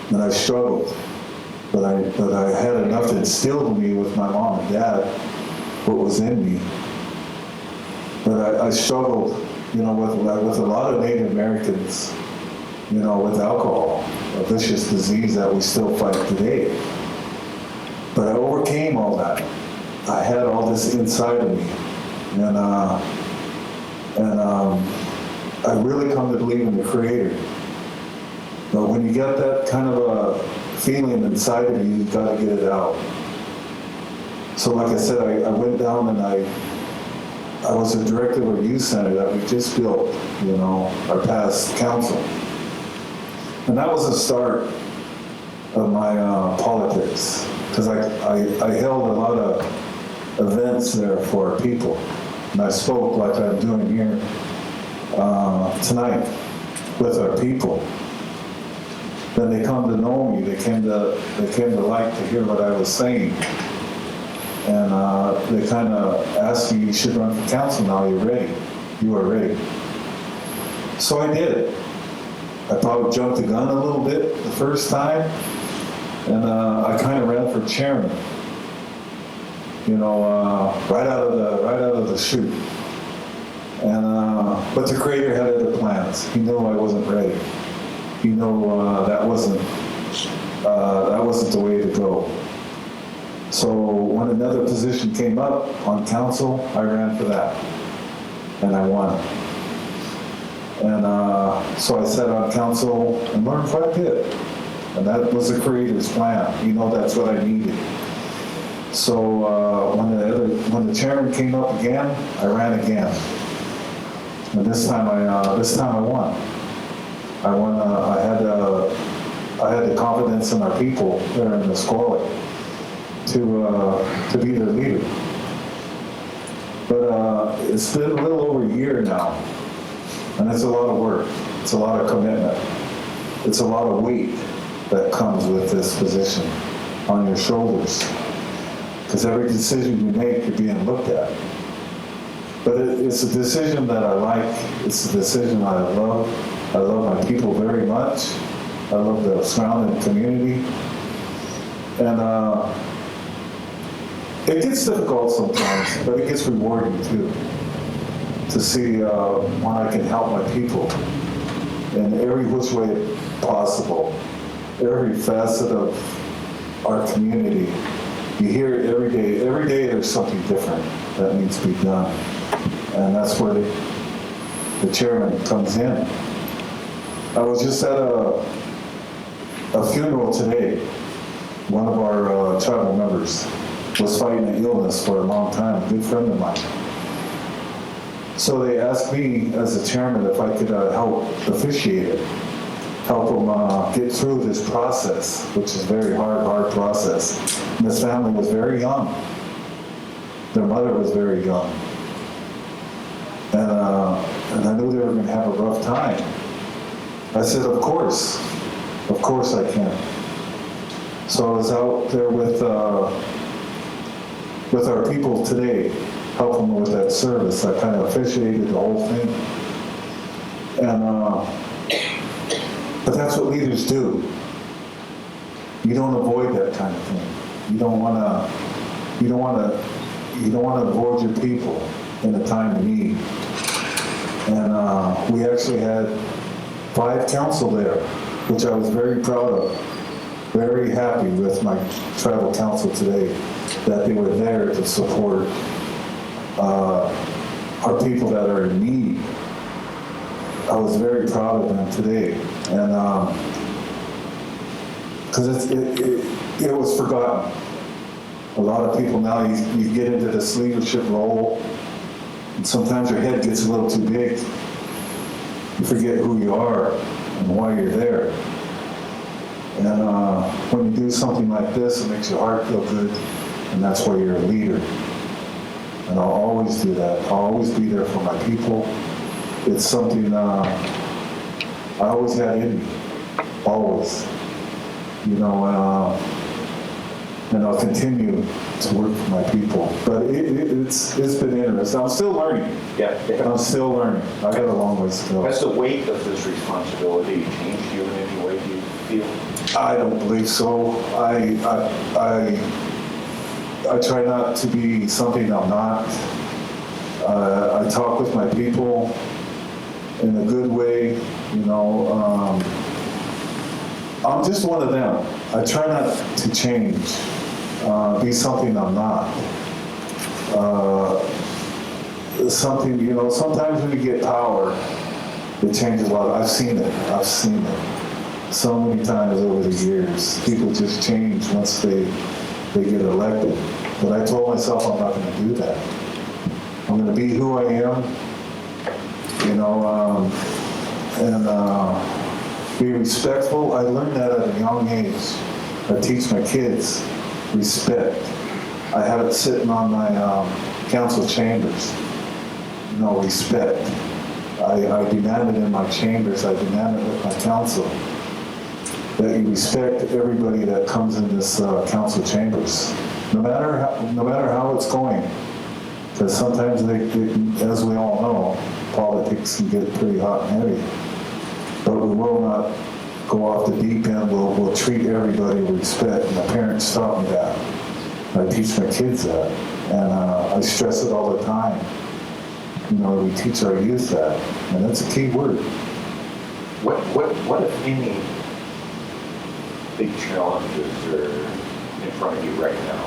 And I struggled. But I had enough instilled in me with my mom and dad, what was in me. But I struggled, with a lot of Native Americans, with alcohol, a vicious disease that we still fight today. But I overcame all that. I had all this inside of me. And I really come to believe in the Creator. But when you get that kind of a feeling inside of you, you've got to get it out. So like I said, I went down and I was a director of a youth center that we just built, our past council. And that was the start of my politics, because I held a lot of events there for our people. And I spoke like I'm doing here tonight with our people. Then they come to know me. They came to like to hear what I was saying, and they kind of asked me, "You should run for council now. You're ready. You are ready." So I did. I probably jumped the gun a little bit the first time, and I kind of ran for chairman. Right out of the chute. And but the Creator had other plans. He knew I wasn't ready. That wasn't the way to go. So when another position came up on council, I ran for that, and I won. And so I sat on council and learned quite a bit, and that was the Creator's plan. That's what I needed. So when the chairman came up again, I ran again, and this time I won. I won. I had the confidence in our people there in Nisqually to be their leader. But it's been a little over a year now, and it's a lot of work. It's a lot of commitment. It's a lot of weight that comes with this position on your shoulders, because every decision you make, you're being looked at. But it's a decision that I like. It's a decision I love. I love my people very much. I love the surrounding community. And it gets difficult sometimes, but it gets rewarding too, to see when I can help my people in every which way possible, every facet of our community. You hear it every day. Every day there's something different that needs to be done. And that's where the chairman comes in. I was just at a funeral today. One of our tribal members was fighting an illness for a long time, a good friend of mine. So they asked me as the chairman if I could help officiate it, help them get through this process, which is a very hard process. And this family was very young. Their mother was very young. And I knew they were going to have a rough time. I said, of course I can. So I was out there with our people today, helping them with that service. I kind of officiated the whole thing. And but that's what leaders do. You don't avoid that kind of thing. You don't want to avoid your people in a time of need. And we actually had 5 council there, which I was very proud of. Very happy with my tribal council today, that they were there to support our people that are in need. I was very proud of them today, and because it was forgotten. A lot of people now, you get into this leadership role, and sometimes your head gets a little too big. You forget who you are and why you're there. And when you do something like this, it makes your heart feel good, and that's why you're a leader. And I'll always do that. I'll always be there for my people. It's something I always had in me, always. You know, and I'll continue to work for my people. But it's been interesting. I'm still learning. Yeah. I'm still learning. I got a long ways to go. Has the weight of this responsibility changed you in any way, do you feel? I don't believe so. I try not to be something I'm not. I talk with my people in a good way, you know. I'm just one of them. I try not to change, be something I'm not. Something, you know, sometimes when you get power, it changes a lot. I've seen it so many times over the years. People just change once they get elected. But I told myself I'm not going to do that. I'm going to be who I am, you know, and be respectful. I learned that at a young age. I teach my kids respect. I have it sitting on my council chambers. You know, respect. I demand it in my chambers. I demand it with my council. That you respect everybody that comes in this council chambers, no matter how it's going. Because sometimes as we all know, politics can get pretty hot and heavy. But we will not go off the deep end. We'll treat everybody with respect. And my parents taught me that. I teach my kids that, and I stress it all the time. You know, we teach our youth that, and that's a key word. What if any big challenges are in front of you right now?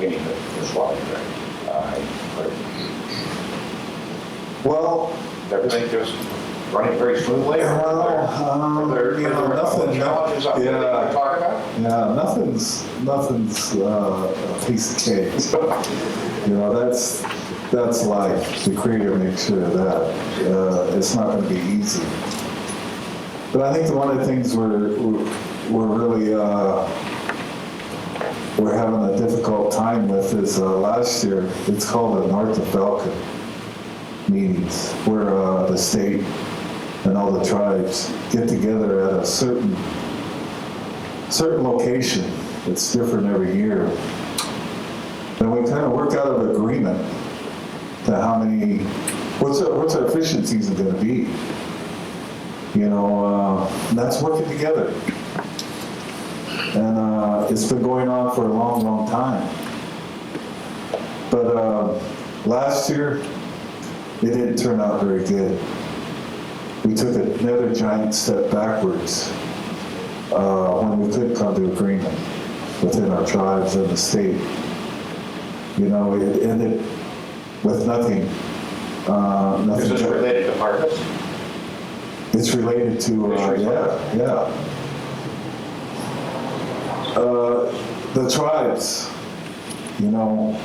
Meaning the Nisqually Tribe. Well, everything just running very smoothly? Are there nothing. Challenges out there that you can talk about? Yeah, nothing's a piece of cake. You know, that's life. The Creator makes sure of that. It's not going to be easy. But I think one of the things we're really we're having a difficult time with is last year. It's called the North of Falcon meetings, where the state and all the tribes get together at a certain location. It's different every year. And we kind of work out of agreement to what's our fishing season going to be. You know, and that's working together. And it's been going on for a long, long time. But last year, it didn't turn out very good. We took another giant step backwards when we couldn't come to agreement within our tribes and the state. You know, it ended with nothing. Is this related to harvest? It's related to, yeah. The tribes, you know,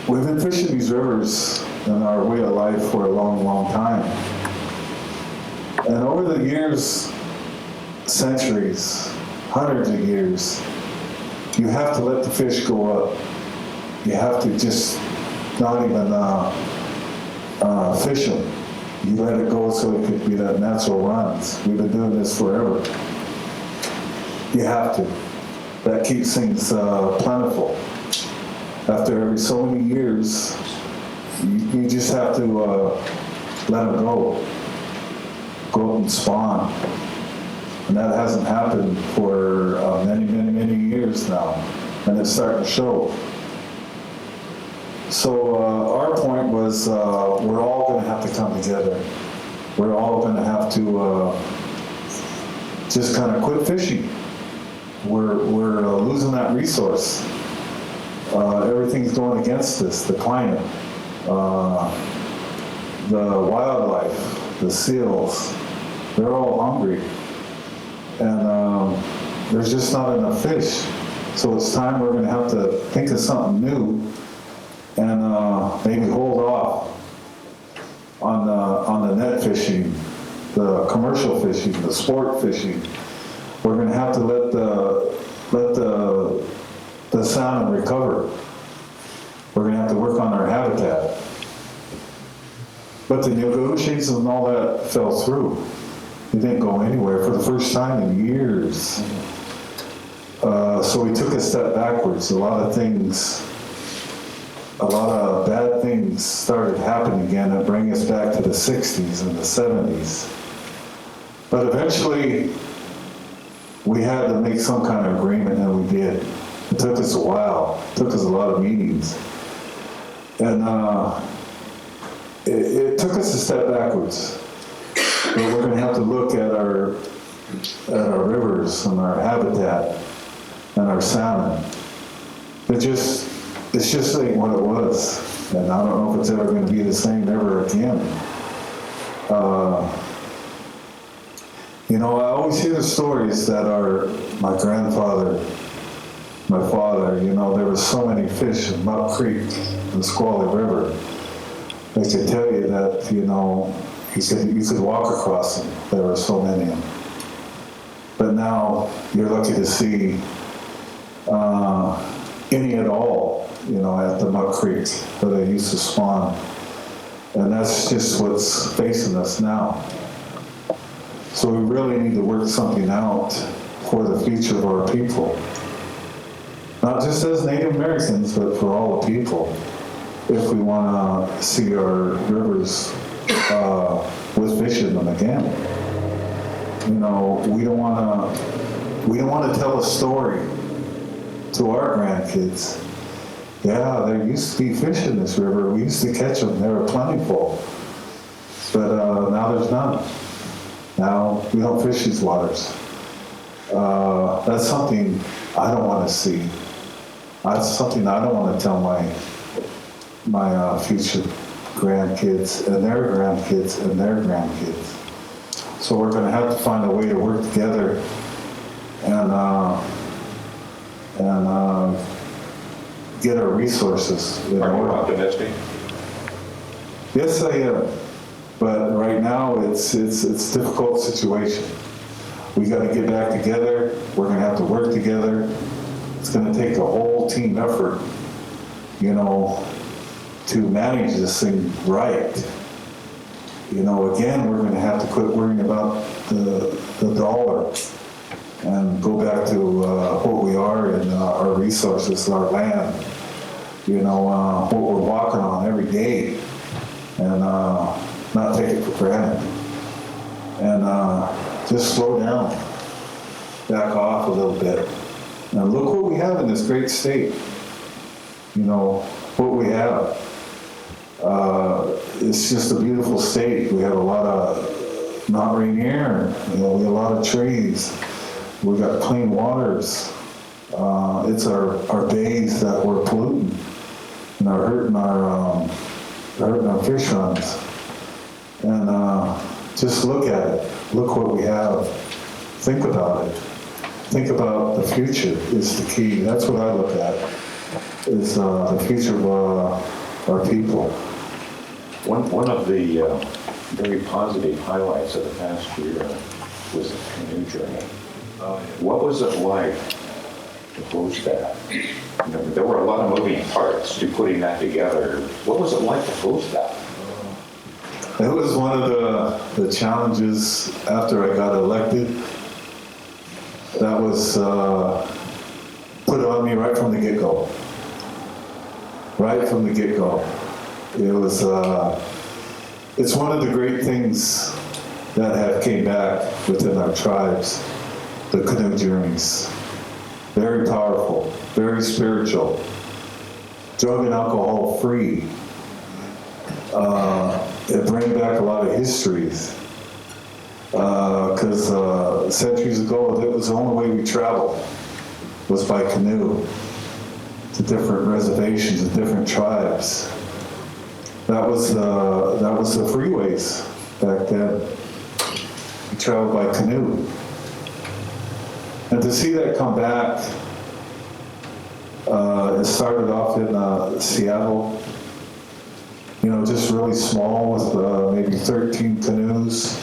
we've been fishing these rivers in our way of life for a long, long time. And over the years, centuries, hundreds of years, you have to let the fish go up. You have to just not even fish them. You let it go so it could be that natural runs. We've been doing this forever. You have to. That keeps things plentiful. After every so many years, you just have to let them go. Go out and spawn. And that hasn't happened for many, many, many years now. And it's starting to show. So our point was we're all going to have to come together. We're all going to have to just kind of quit fishing. We're losing that resource. Everything's going against us, the climate, the wildlife, the seals. They're all hungry. And there's just not enough fish. So it's time we're gonna have to think of something new and maybe hold off on the net fishing, the commercial fishing, the sport fishing. We're gonna have to let the salmon recover. We're gonna have to work on our habitat. But the negotiations and all that fell through. It didn't go anywhere for the first time in years. So we took a step backwards. A lot of bad things started happening again and bring us back to the 60s and the 70s. But eventually, we had to make some kind of agreement, and we did. It took us a while. It took us a lot of meetings. And it took us a step backwards. But we're going to have to look at our rivers and our habitat and our salmon. It's just ain't what it was. And I don't know if it's ever going to be the same ever again. You know, I always hear the stories that my grandfather, my father, you know, there were so many fish in Muck Creek, the Nisqually River. They could tell you that, you know, you could walk across them. There were so many of them. But now you're lucky to see any at all, you know, at the Muck Creek where they used to spawn. And that's just what's facing us now. So we really need to work something out for the future of our people. Not just as Native Americans, but for all the people. If we want to see our rivers with fish in them again. You know, we don't want to tell a story to our grandkids. Yeah, there used to be fish in this river. We used to catch them. They were plentiful. But now there's none. Now we don't fish these waters. That's something I don't want to see. That's something I don't want to tell my future grandkids and their grandkids and their grandkids. So we're going to have to find a way to work together and get our resources. Are you optimistic? Yes, I am. But right now, it's a difficult situation. We got to get back together. We're going to have to work together. It's going to take a whole team effort, you know, to manage this thing right. You know, again, we're going to have to quit worrying about the dollar and go back to what we are and our resources, our land. You know, what we're walking on every day, and not take it for granted. And just slow down, back off a little bit. And look what we have in this great state. You know, what we have. It's just a beautiful state. We have a lot of not rain air. You know, we have a lot of trees. We got clean waters. It's our bays that we're polluting and are hurting our fish runs. And just look at it. Look what we have. Think about it. Think about the future is the key. That's what I look at, is the future of our people. One of the very positive highlights of the past year was the canoe journey. What was it like to host that? You know, there were a lot of moving parts to putting that together. What was it like to host that? It was one of the challenges after I got elected. That was put on me right from the get-go. Right from the get-go. It was, it's one of the great things that have came back within our tribes, the canoe journeys. Very powerful, very spiritual, drug and alcohol free. It brings back a lot of histories. Because centuries ago, that was the only way we traveled, was by canoe to different reservations and different tribes. That was the freeways back then. We traveled by canoe. And to see that come back, it started off in Seattle, just really small with maybe 13 canoes.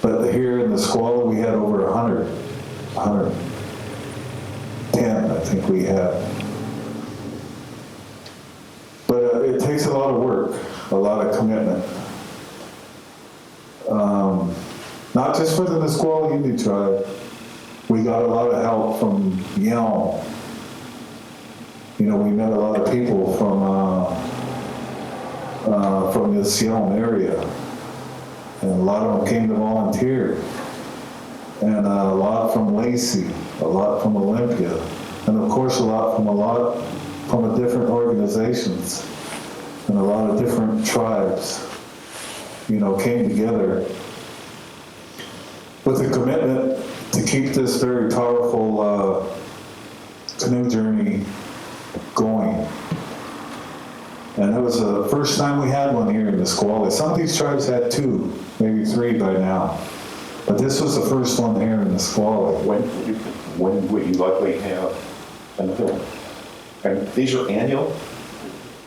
But here in Nisqually, we had over 110, I think we had. But it takes a lot of work, a lot of commitment. Not just for the Nisqually Indian tribe. We got a lot of help from Yelm. We met a lot of people from this Yelm area. And a lot of them came to volunteer. And a lot from Lacey, a lot from Olympia, and of course a lot from different organizations and a lot of different tribes, came together with a commitment to keep this very powerful canoe journey going. And it was the first time we had one here in Nisqually. Some of these tribes had 2, maybe 3 by now. But this was the first one here in Nisqually. When would you likely have another one? And these are annual?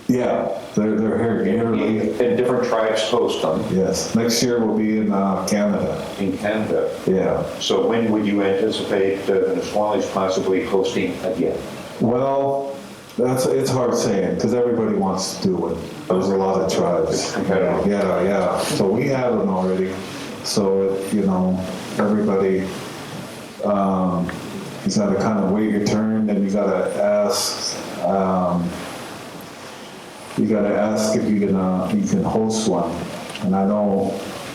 Yeah, they're here yearly. And different tribes host them? Yes. Next year will be in Canada. In Canada? Yeah. So when would you anticipate the Nisquallies possibly hosting again? Well, it's hard saying, because everybody wants to do it. There's a lot of tribes. Yeah. So we have them already. So, everybody, you got to kind of wait your turn, and you got to ask, if you can host one. And I know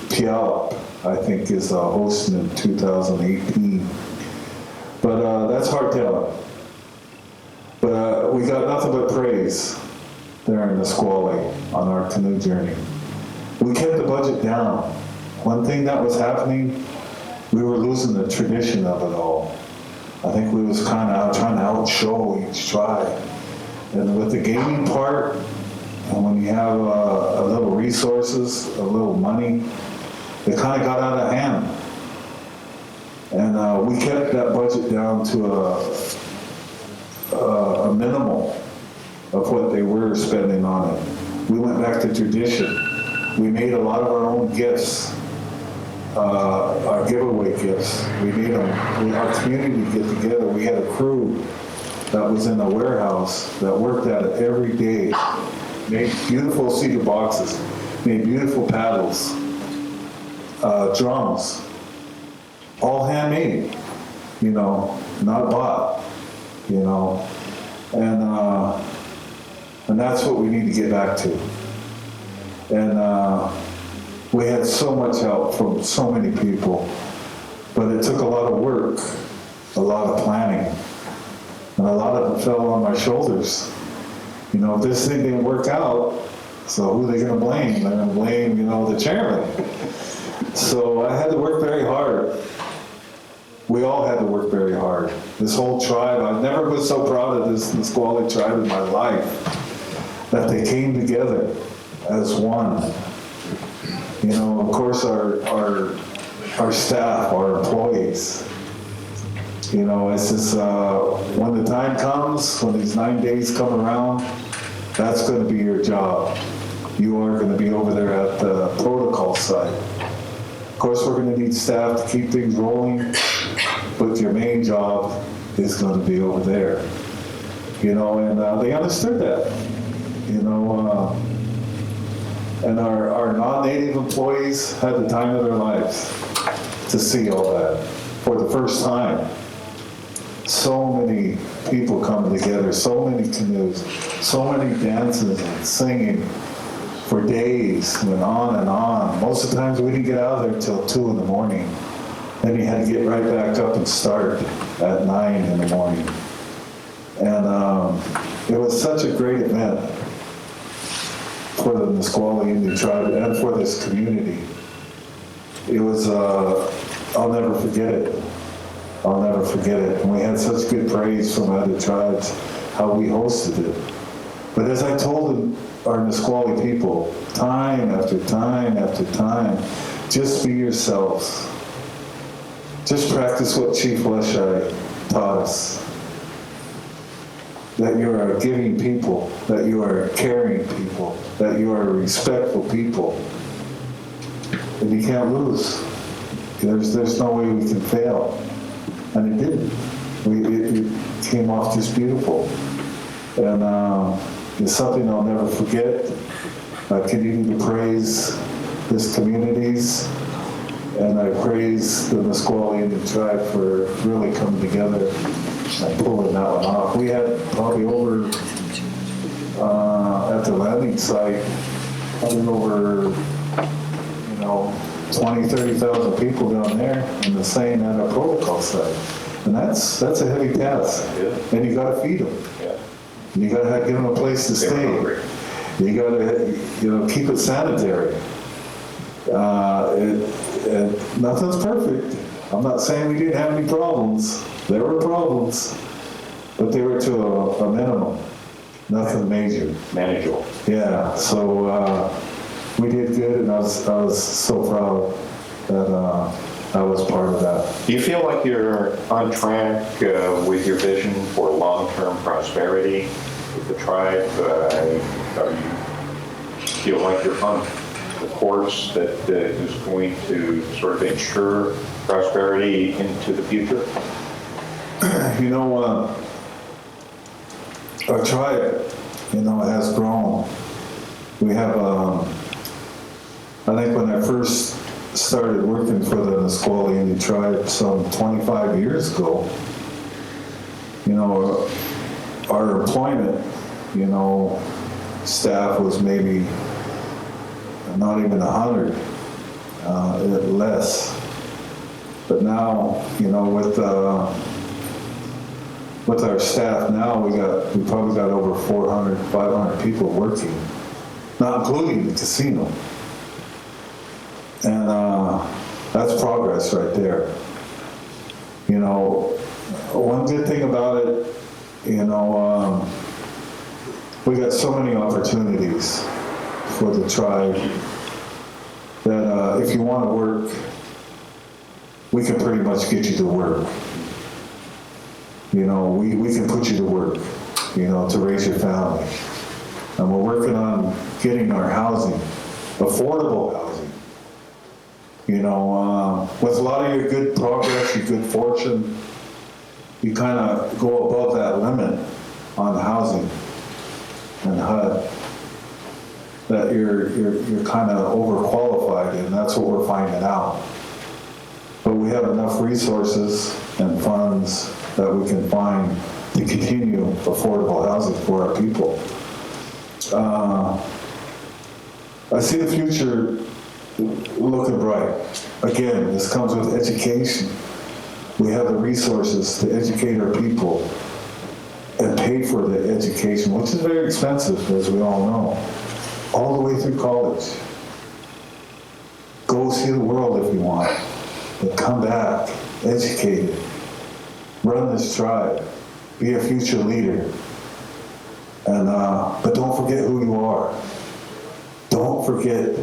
Puyallup, I think, is hosting in 2018. But that's hard telling. But we got nothing but praise there in Nisqually on our canoe journey. We kept the budget down. One thing that was happening, we were losing the tradition of it all. I think we was kind of trying to outshow each tribe. And with the gaming part, and when you have a little resources, a little money, it kind of got out of hand. And we kept that budget down to a minimal of what they were spending on it. We went back to tradition. We made a lot of our own gifts, our giveaway gifts. We made them, our community get together. We had a crew that was in a warehouse that worked at it every day, made beautiful cedar boxes, made beautiful paddles, drums, all handmade, not bought. And that's what we need to get back to. And we had so much help from so many people, but it took a lot of work, a lot of planning, and a lot of it fell on my shoulders. If this thing didn't work out, so who are they going to blame? They're going to blame, the chairman. So I had to work very hard. We all had to work very hard. This whole tribe, I've never been so proud of this Nisqually tribe in my life, that they came together as one. Of course, our staff, our employees, it's just, when the time comes, when these 9 days come around, that's going to be your job. You are going to be over there at the protocol site. Of course, we're going to need staff to keep things rolling, but your main job is going to be over there. And they understood that. And our non-native employees had the time of their lives to see all that for the first time. So many people coming together, so many canoes, so many dances and singing for days and on and on. Most of the times we didn't get out of there until 2 in the morning. Then you had to get right back up and start at 9 in the morning. And it was such a great event for the Nisqually Indian tribe and for this community. It was, I'll never forget it. I'll never forget it. And we had such good praise from other tribes, how we hosted it. But as I told our Nisqually people, time after time after time, just be yourselves. just practice what Chief Leshai taught us. That you are a giving people, that you are a caring people, that you are a respectful people. And you can't lose. There's no way we can fail. And it didn't. It came off just beautiful. And it's something I'll never forget. I continue to praise this communities, and I praise the Nisqually Indian tribe for really coming together and pulling that one off. We had probably over, at the landing site, probably over, 20, 30,000 people down there in the same at a protocol site. And that's a heavy task. Yeah. And you gotta feed them. Yeah. You gotta give them a place to stay. You gotta, keep it sanitary. Nothing's perfect. I'm not saying we didn't have any problems. There were problems, but they were to a minimum. Nothing major. Manageable. Yeah. So we did good, and I was so proud that I was part of that. Do you feel like you're on track with your vision for long-term prosperity with the tribe? Or you feel like you're on the course that is going to sort of ensure prosperity into the future? Our tribe, has grown. We have, I think when I first started working for the Nisqually Indian tribe some 25 years ago, our employment, staff was maybe not even 100, less. But now, with our staff now, we probably got over 400, 500 people working, not including the casino. And that's progress right there. One good thing about it, we got so many opportunities for the tribe that if you want to work, we can pretty much get you to work. We can put you to work, to raise your family. And we're working on getting our housing, affordable housing. With a lot of your good progress, your good fortune, you kind of go above that limit on housing and HUD. That you're kind of overqualified, and that's what we're finding out. But we have enough resources and funds that we can find to continue affordable housing for our people. I see the future looking bright. Again, this comes with education. We have the resources to educate our people and pay for the education, which is very expensive, as we all know, all the way through college. Go see the world if you want, but come back, educated, run this tribe, be a future leader, and but don't forget who you are. Don't forget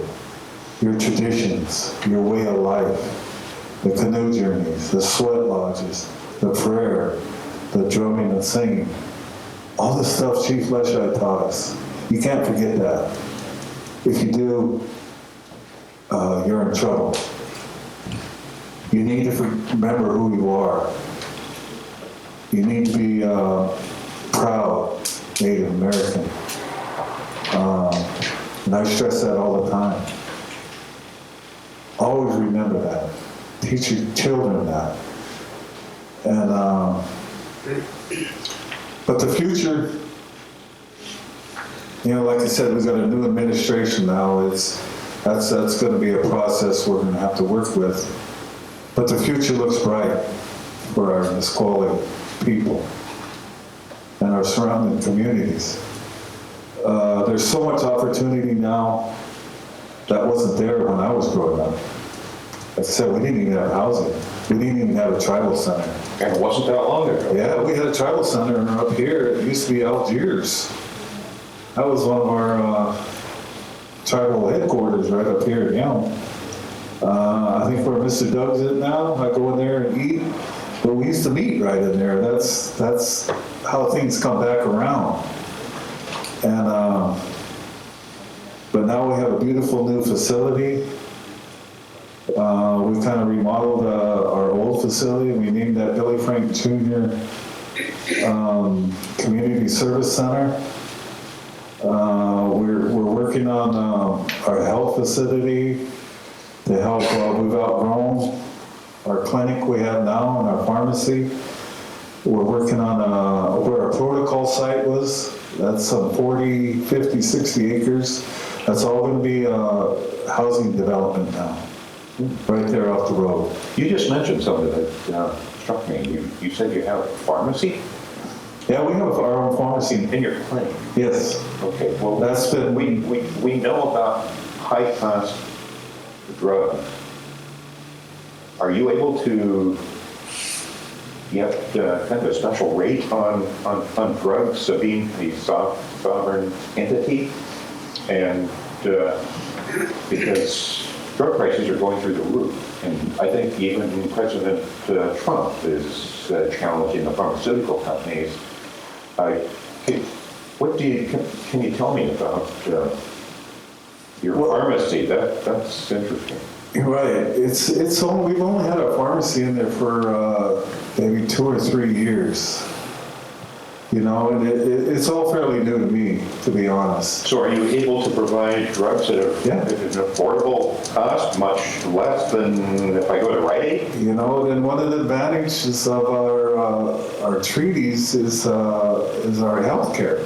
your traditions, your way of life, the canoe journeys, the sweat lodges, the prayer, the drumming and singing, all the stuff Chief Leshai taught us. You can't forget that. If you do, you're in trouble. You need to remember who you are. You need to be proud Native American. And I stress that all the time. Always remember that. Teach your children that. And but the future, like I said, we've got a new administration now. That's going to be a process we're going to have to work with. But the future looks bright for our Nisqually people and our surrounding communities. There's so much opportunity now that wasn't there when I was growing up. Like I said, we didn't even have housing. We didn't even have a tribal center. And it wasn't that long ago. Yeah, we had a tribal center up here. It used to be Algiers. That was one of our tribal headquarters right up here in Yelm. I think where Mr. Doug's at now, I go in there and eat. But we used to meet right in there. That's how things come back around. And but now we have a beautiful new facility. We've kind of remodeled our old facility. We named that Billy Frank Jr. Community Service Center. We're working on our health facility to help. We've outgrown our clinic we have now and our pharmacy. We're working on where our protocol site was. That's some 40, 50, 60 acres. That's all going to be housing development now, right there off the road. You just mentioned something that struck me. You said you have a pharmacy? Yeah, we have our own pharmacy. In your clinic? Yes. Okay, well, That's been, we know about high-cost drugs. Are you able to get kind of a special rate on drugs, being a sovereign entity? And because drug prices are going through the roof, and I think even President Trump is challenging the pharmaceutical companies. Can you tell me about your pharmacy? That's interesting. right. It's only, we've only had our pharmacy in there for maybe 2 or 3 years. You know, and it's all fairly new to me, to be honest. So are you able to provide drugs at an affordable cost, much less than if I go to Rite Aid? You know, and one of the advantages of our treaties is our health care.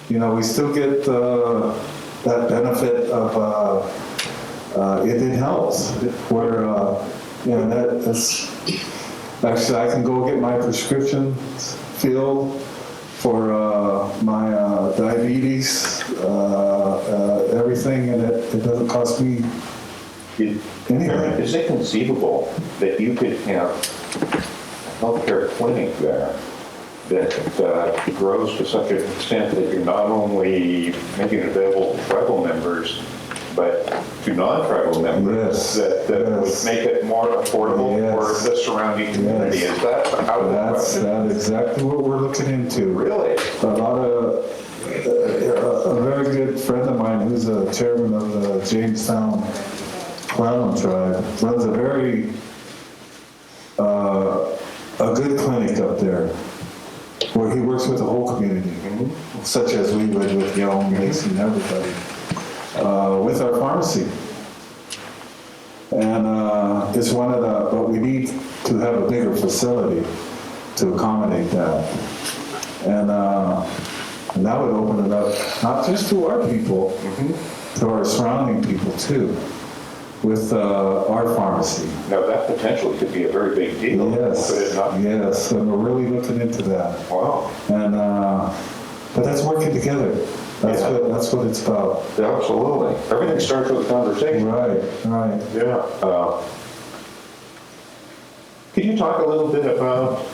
You know, we still get that benefit of it helps. Where you know, that's actually I can go get my prescriptions filled for my diabetes, everything, and it doesn't cost me anything. Is it conceivable that you could have a healthcare clinic there that grows to such an extent that you're not only making it available to tribal members, but to non-tribal members, Yes. that would make it more affordable for the surrounding community? Yes. Is that how That's exactly what we're looking into. Really? A lot of a very good friend of mine who's a chairman of the Jamestown Farron Tribe runs a very a good clinic up there where he works with the whole community, such as we would with Yelm, Mason, and everybody, with our pharmacy. And it's one of the, but we need to have a bigger facility to accommodate that. And that would open it up, not just to our people, to our surrounding people too, with our pharmacy. Now that potentially could be a very big deal. Yes, Could it not? yes, and we're really looking into that. Wow. And, but that's working together. That's what it's about. Yeah, absolutely. Everything starts with a conversation. Right, right. Yeah. Could you talk a little bit about,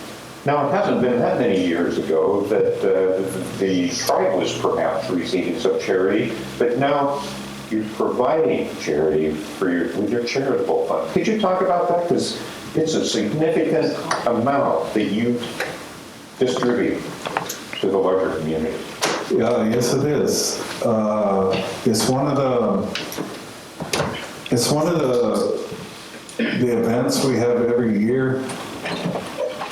now it hasn't been that many years ago that the tribe was perhaps receiving some charity, but now you're providing charity with your charitable fund. Could you talk about that? Because it's a significant amount that you distribute to the larger community. Yeah, yes it is. It's one of the events we have every year,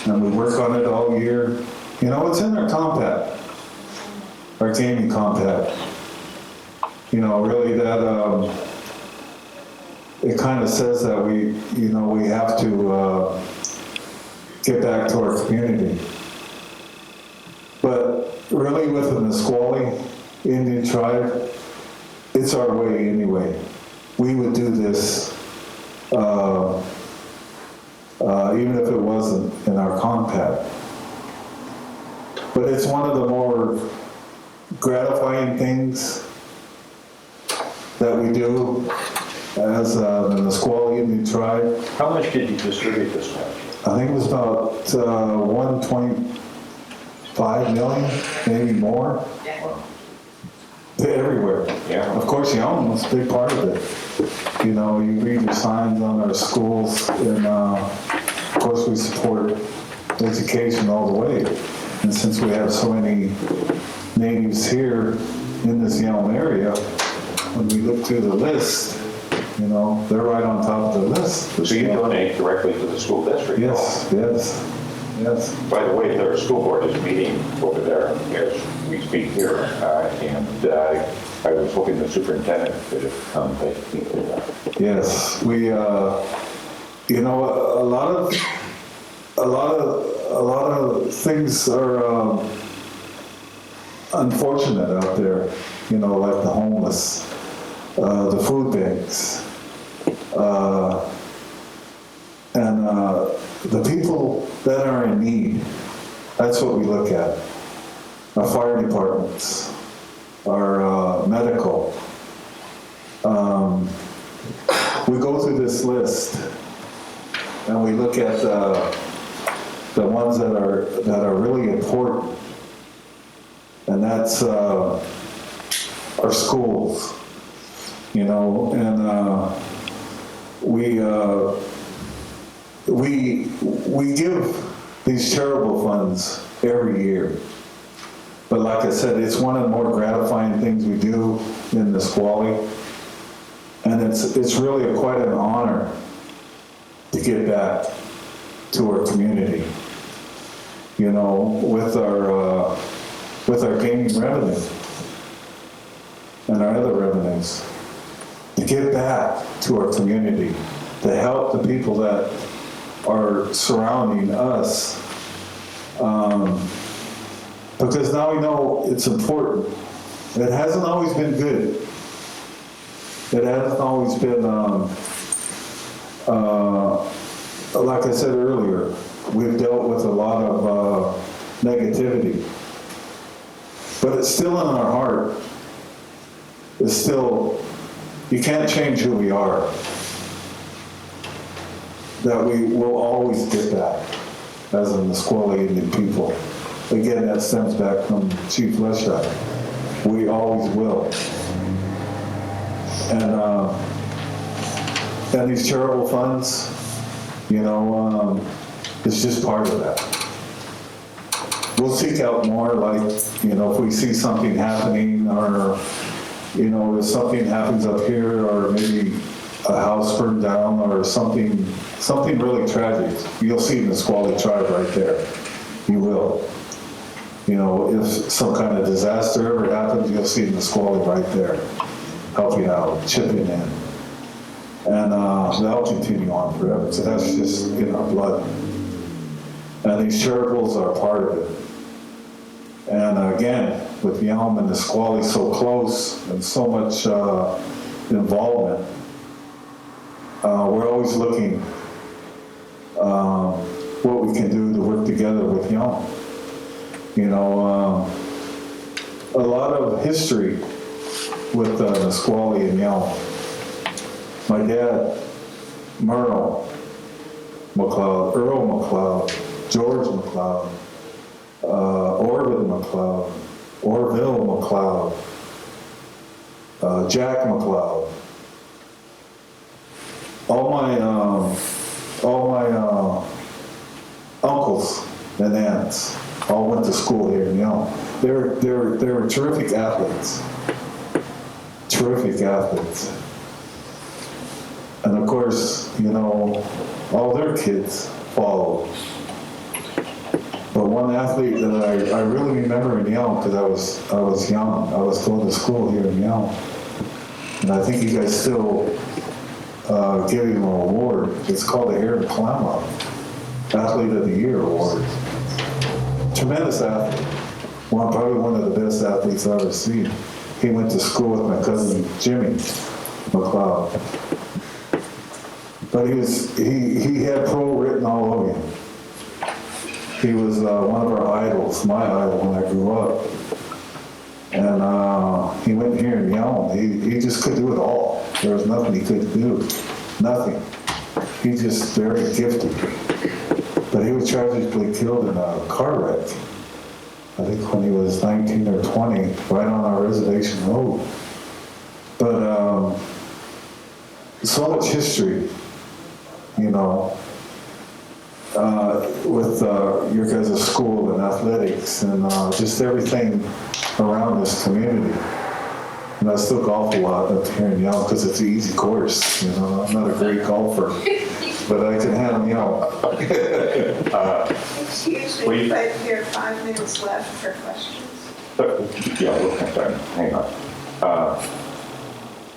and we work on it all year. You know, it's in our compact, our gaming compact. You know, really that it kind of says that we have to get back to our community. But really with the Nisqually Indian tribe, it's our way anyway. We would do this even if it wasn't in our compact. But it's one of the more gratifying things that we do as the Nisqually Indian tribe. How much did you distribute this time? I think it was about 1.5 million, maybe more. everywhere. Yeah. Of course, Yelm was a big part of it. You know, you read your signs on our schools, and of course we support education all the way. And since we have so many natives here in this Yelm area, when we look through the list, you know, they're right on top of the list. So you donate directly to the school district? Yes, yes, yes. By the way, their school board is meeting over there as we speak here, and I was hoping the superintendent could have come, but he did not. Yes, we, you know, a lot of things are unfortunate out there. You know, like the homeless, the food banks, and the people that are in need. That's what we look at. Our fire departments, our medical. We go through this list and we look at the ones that are really important, and that's our schools, you know, and we give these charitable funds every year. But like I said, it's one of the more gratifying things we do in Nisqually, and it's really quite an honor to give back to our community, you know, with our gaming revenue and our other revenues, to give back to our community, to help the people that are surrounding us, because now we know it's important. It hasn't always been good. It hasn't always been, like I said earlier, we've dealt with a lot of negativity. But it's still in our heart. It's still, you can't change who we are. That we will always get that as a Nisqually Indian people. Again, that stems back from Chief Lesha. We always will. And these charitable funds, you know, it's just part of that. We'll seek out more, like, you know, if we see something happening, or, you know, if something happens up here, or maybe a house burned down, or something really tragic, you'll see the Nisqually Tribe right there. You will. You know, if some kind of disaster ever happens, you'll see the Nisqually right there, helping out, chipping in. And that'll continue on forever. So that's just in our blood. And these charitables are part of it. And again, with Yelm and Nisqually so close and so much involvement, we're always looking what we can do to work together with Yelm. You know, a lot of history with Nisqually and Yelm. My dad, Earl McCloud, George McCloud, Orville McCloud, Jack McCloud. All my uncles and aunts all went to school here in Yelm. They were terrific athletes. Terrific athletes. And of course, you know, all their kids followed. But one athlete that I really remember in Yelm, because I was young, I was going to school here in Yelm, and I think you guys still give him an award. It's called the Farron McCloud Athlete of the Year Award. Tremendous athlete. Probably one of the best athletes I've ever seen. He went to school with my cousin Jimmy McCloud. But he had pro written all over him. He was one of our idols, my idol when I grew up. And he went here in Yelm. He just could do it all. There was nothing he couldn't do. Nothing. He's just very gifted. But he was tragically killed in a car wreck. I think when he was 19 or 20, right on our reservation road. But so much history, you know, with your guys' school and athletics and just everything around this community. And I still golf a lot up here in Yelm because it's an easy course, you know. I'm not a great golfer, but I can handle Yelm. Excuse me, but you have 5 minutes left for questions. Yeah, we'll have time. Hang on.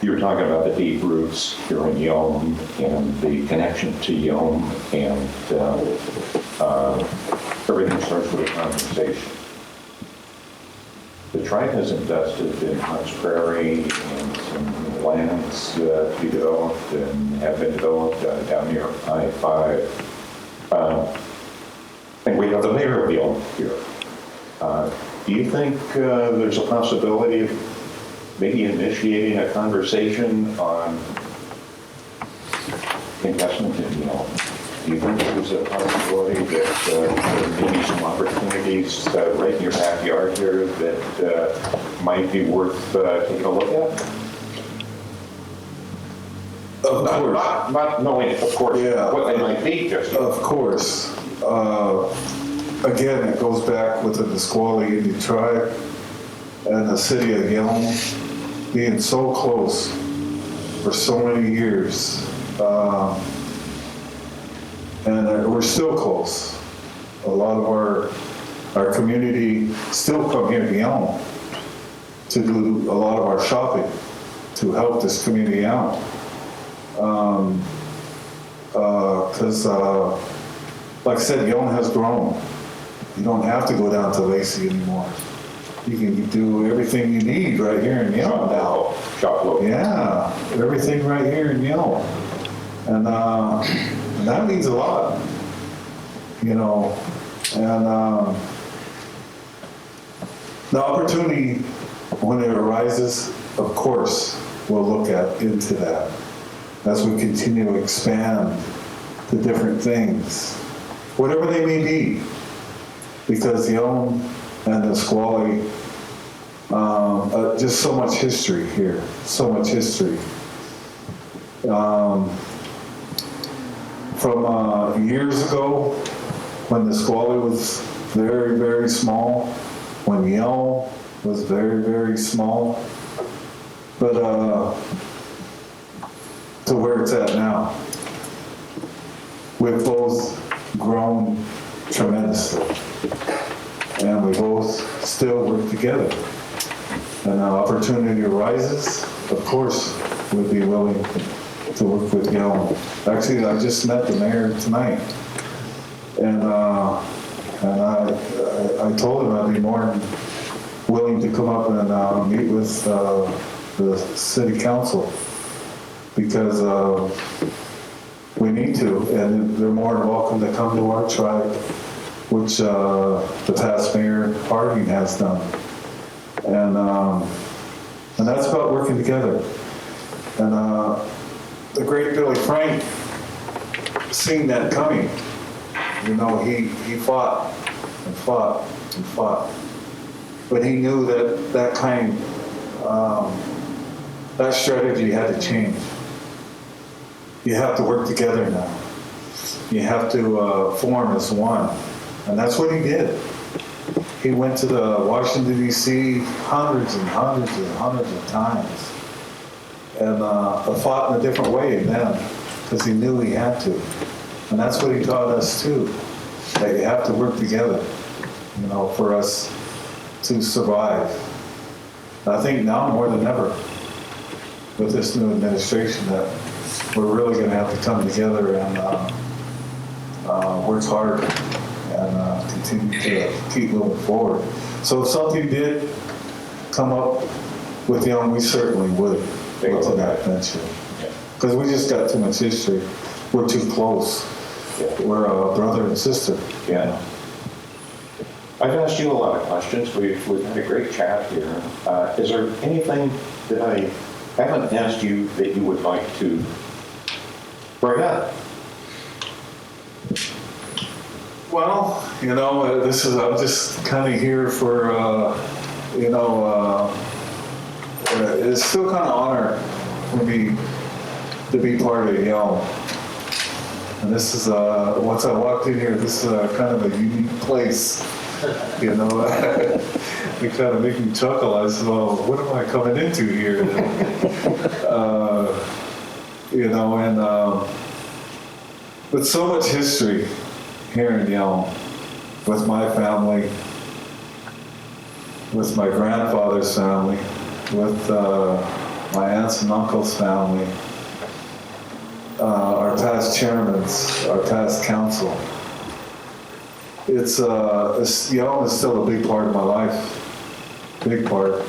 You were talking about the deep roots here in Yelm and the connection to Yelm, and everything starts with a conversation. The tribe has invested in Hunts Prairie and some lands to be developed and have been developed down near I-5. And we have the mayor of Yelm here. Do you think there's a possibility of maybe initiating a conversation on investment in Yelm? Do you think there's a possibility that there may be some opportunities right in your backyard here that might be worth taking a look at? Of course. Not knowing, of course, Yeah. what they might be, just. Of course. Again, it goes back with the Nisqually Indian Tribe and the city of Yelm being so close for so many years. And we're still close. A lot of our community still come here to Yelm to do a lot of our shopping to help this community out. Because, like I said, Yelm has grown. You don't have to go down to Lacey anymore. You can do everything you need right here in Yelm now. Shop local. Yeah, everything right here in Yelm. And that means a lot, you know. And the opportunity, when it arises, of course, we'll look into that as we continue to expand the different things, whatever they may be. Because Yelm and Nisqually, just so much history here, so much history. From years ago, when Nisqually was very, very small, when Yelm was very, very small, but to where it's at now. We've both grown tremendously, and we both still work together. And an opportunity arises, of course, we'd be willing to work with Yelm. Actually, I just met the mayor tonight, and I told him I'd be more than willing to come up and meet with the city council, because we need to, and they're more than welcome to come to our tribe, which the past mayor Harding has done, and that's about working together. And the great Billy Frank seen that coming. You know, he fought and fought and fought, but he knew that strategy had to change. You have to work together now. You have to form as one. And that's what he did. He went to the Washington, D.C. hundreds and hundreds and hundreds of times. And fought in a different way then, because he knew he had to. And that's what he taught us too, that you have to work together, you know, for us to survive. And I think now more than ever, with this new administration, that we're really going to have to come together and work hard and continue to keep moving forward. So if something did come up with Yelm, we certainly would go to that venture. Because we just got too much history. We're too close. We're a brother and sister. Yeah. I've asked you a lot of questions. We've had a great chat here. Is there anything that I haven't asked you that you would like to bring up? Well, I'm just kind of here for, it's still kind of honor for me to be part of Yelm. And this is, once I walked in here, this is kind of a unique place, It kind of make me chuckle. I said, well, what am I coming into here? With so much history here in Yelm, with my family, with my grandfather's family, with my aunts and uncles' family, our past chairmen, our past council. Yelm is still a big part of my life, big part.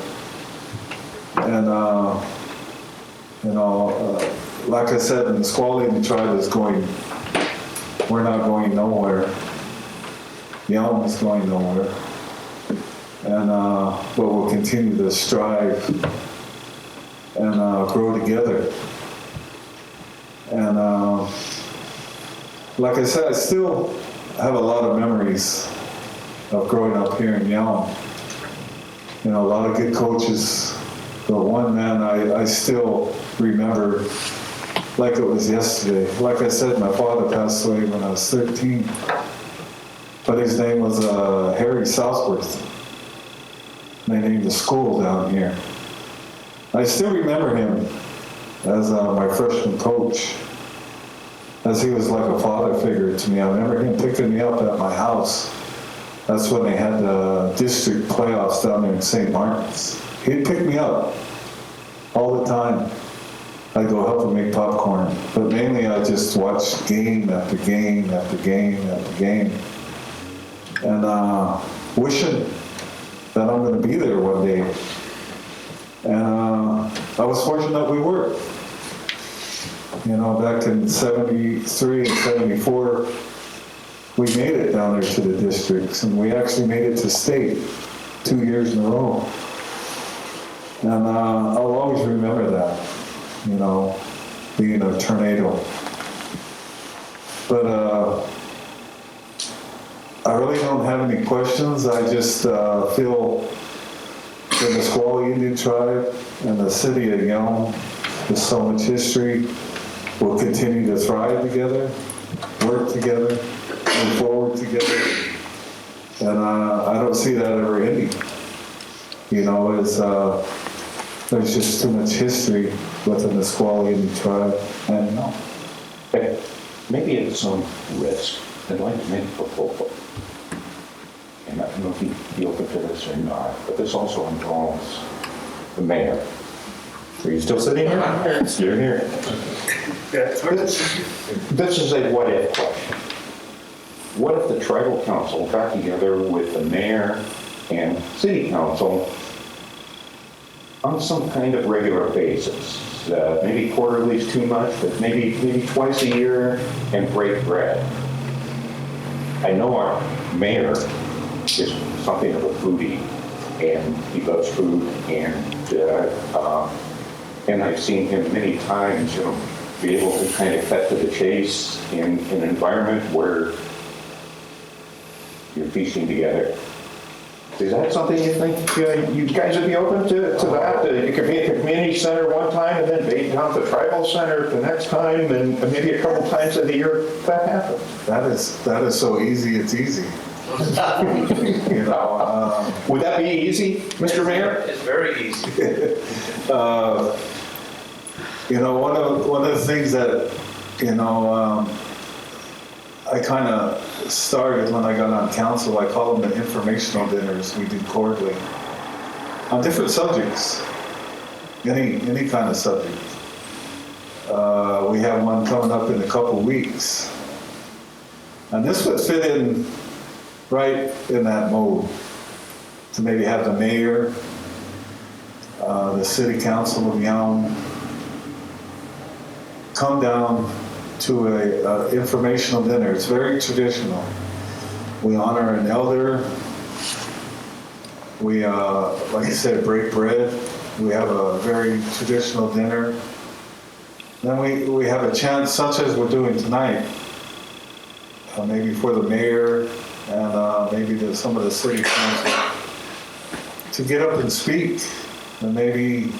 And, like I said, the Nisqually Tribe is we're not going nowhere. Yelm is going nowhere. And, but we'll continue to strive and grow together. And like I said, I still have a lot of memories of growing up here in Yelm. A lot of good coaches. The one man I still remember like it was yesterday. Like I said, my father passed away when I was 13. But his name was Harry Southworth. They named the school down here. I still remember him as my freshman coach, as he was like a father figure to me. I remember him picking me up at my house. That's when they had the district playoffs down there in St. Martin's. He'd pick me up all the time. I'd go help him make popcorn. But mainly I just watched game after game after game after game. And wishing that I'm going to be there one day. And I was fortunate we were. Back in 73 and 74, we made it down there to the districts, and we actually made it to state 2 years in a row. And I'll always remember that, being a tornado. But I really don't have any questions. I just feel the Nisqually Indian Tribe and the city of Yelm, with so much history, will continue to thrive together, work together, move forward together. And I don't see that ever ending. There's just too much history with the Nisqually Indian Tribe. And maybe at some risk, I'd like to make a proposal. And I don't know if you'd be open to this or not, but this also involves the mayor. Are you still sitting here? You're here. This is a what-if question. What if the tribal council got together with the mayor and city council on some kind of regular basis? Maybe quarterly is too much, but maybe twice a year, and break bread. I know our mayor is something of a foodie, and he loves food, and I've seen him many times, be able to kind of cut to the chase in an environment where you're feasting together. Is that something you think you guys would be open to that? You could be at the community center one time and then be down at the tribal center the next time, and maybe a couple times of the year that happens. that is so easy, it's easy. Would that be easy, Mr. Mayor? It's very easy. One of the things that, I kind of started when I got on council, I call them the informational dinners we do quarterly on different subjects, any kind of subject. We have one coming up in a couple weeks. And this would fit in right in that mode, to maybe have the mayor, the city council of Yelm, come down to a informational dinner. It's very traditional. We honor an elder. We, like I said, break bread. We have a very traditional dinner. Then we have a chance, such as we're doing tonight, maybe for the mayor and maybe some of the city council to get up and speak and maybe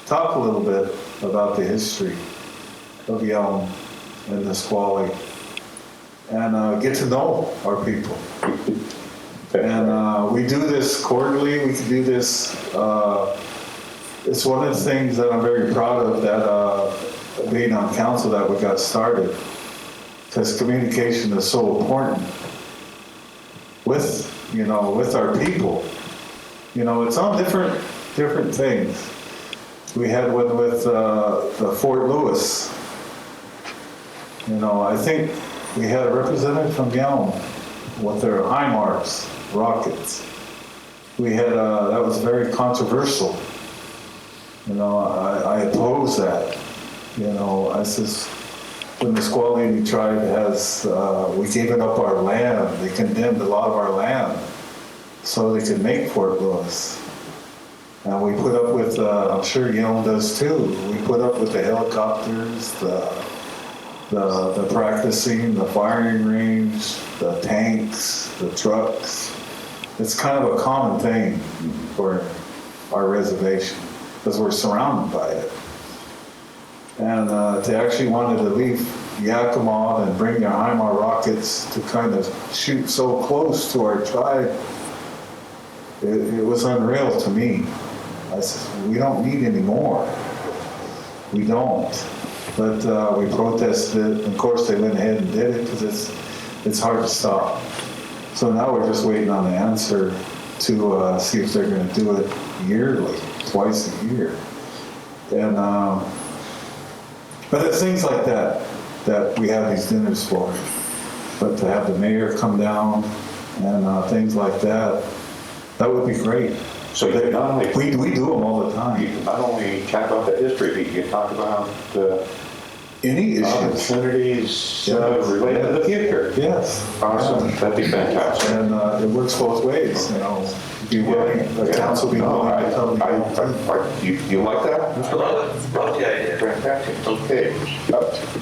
talk a little bit about the history of Yelm and Nisqually and get to know our people. And we do this quarterly. We can do this. It's one of the things that I'm very proud of, that being on council, that we got started, because communication is so important with, with our people. It's on different things. We had one with the Fort Lewis. I think we had a representative from Yelm with their HIMARS rockets. We had, that was very controversial. I oppose that. I says, when the Nisqually Tribe has, we gave it up our land. They condemned a lot of our land so they could make Fort Lewis. And we put up with, I'm sure Yelm does too, we put up with the helicopters, the practicing, the firing range, the tanks, the trucks. It's kind of a common thing for our reservation because we're surrounded by it. And to actually wanted to leave Yakima and bring their HIMAR rockets to kind of shoot so close to our tribe, it was unreal to me. I said, we don't need any more. We don't. But we protested it. And of course, they went ahead and did it because it's hard to stop. So now we're just waiting on the answer to see if they're going to do it yearly, twice a year. And but it's things like that we have these dinners for. But to have the mayor come down and things like that would be great. So you not only we do them all the time. You not only talk about the history, but you talk about any issues, opportunities related to the future. Yes. Awesome. Yeah. That'd be fantastic. And it works both ways. Be willing, the council be willing to come together. You like that? I love it. Love the idea. Fantastic. Okay.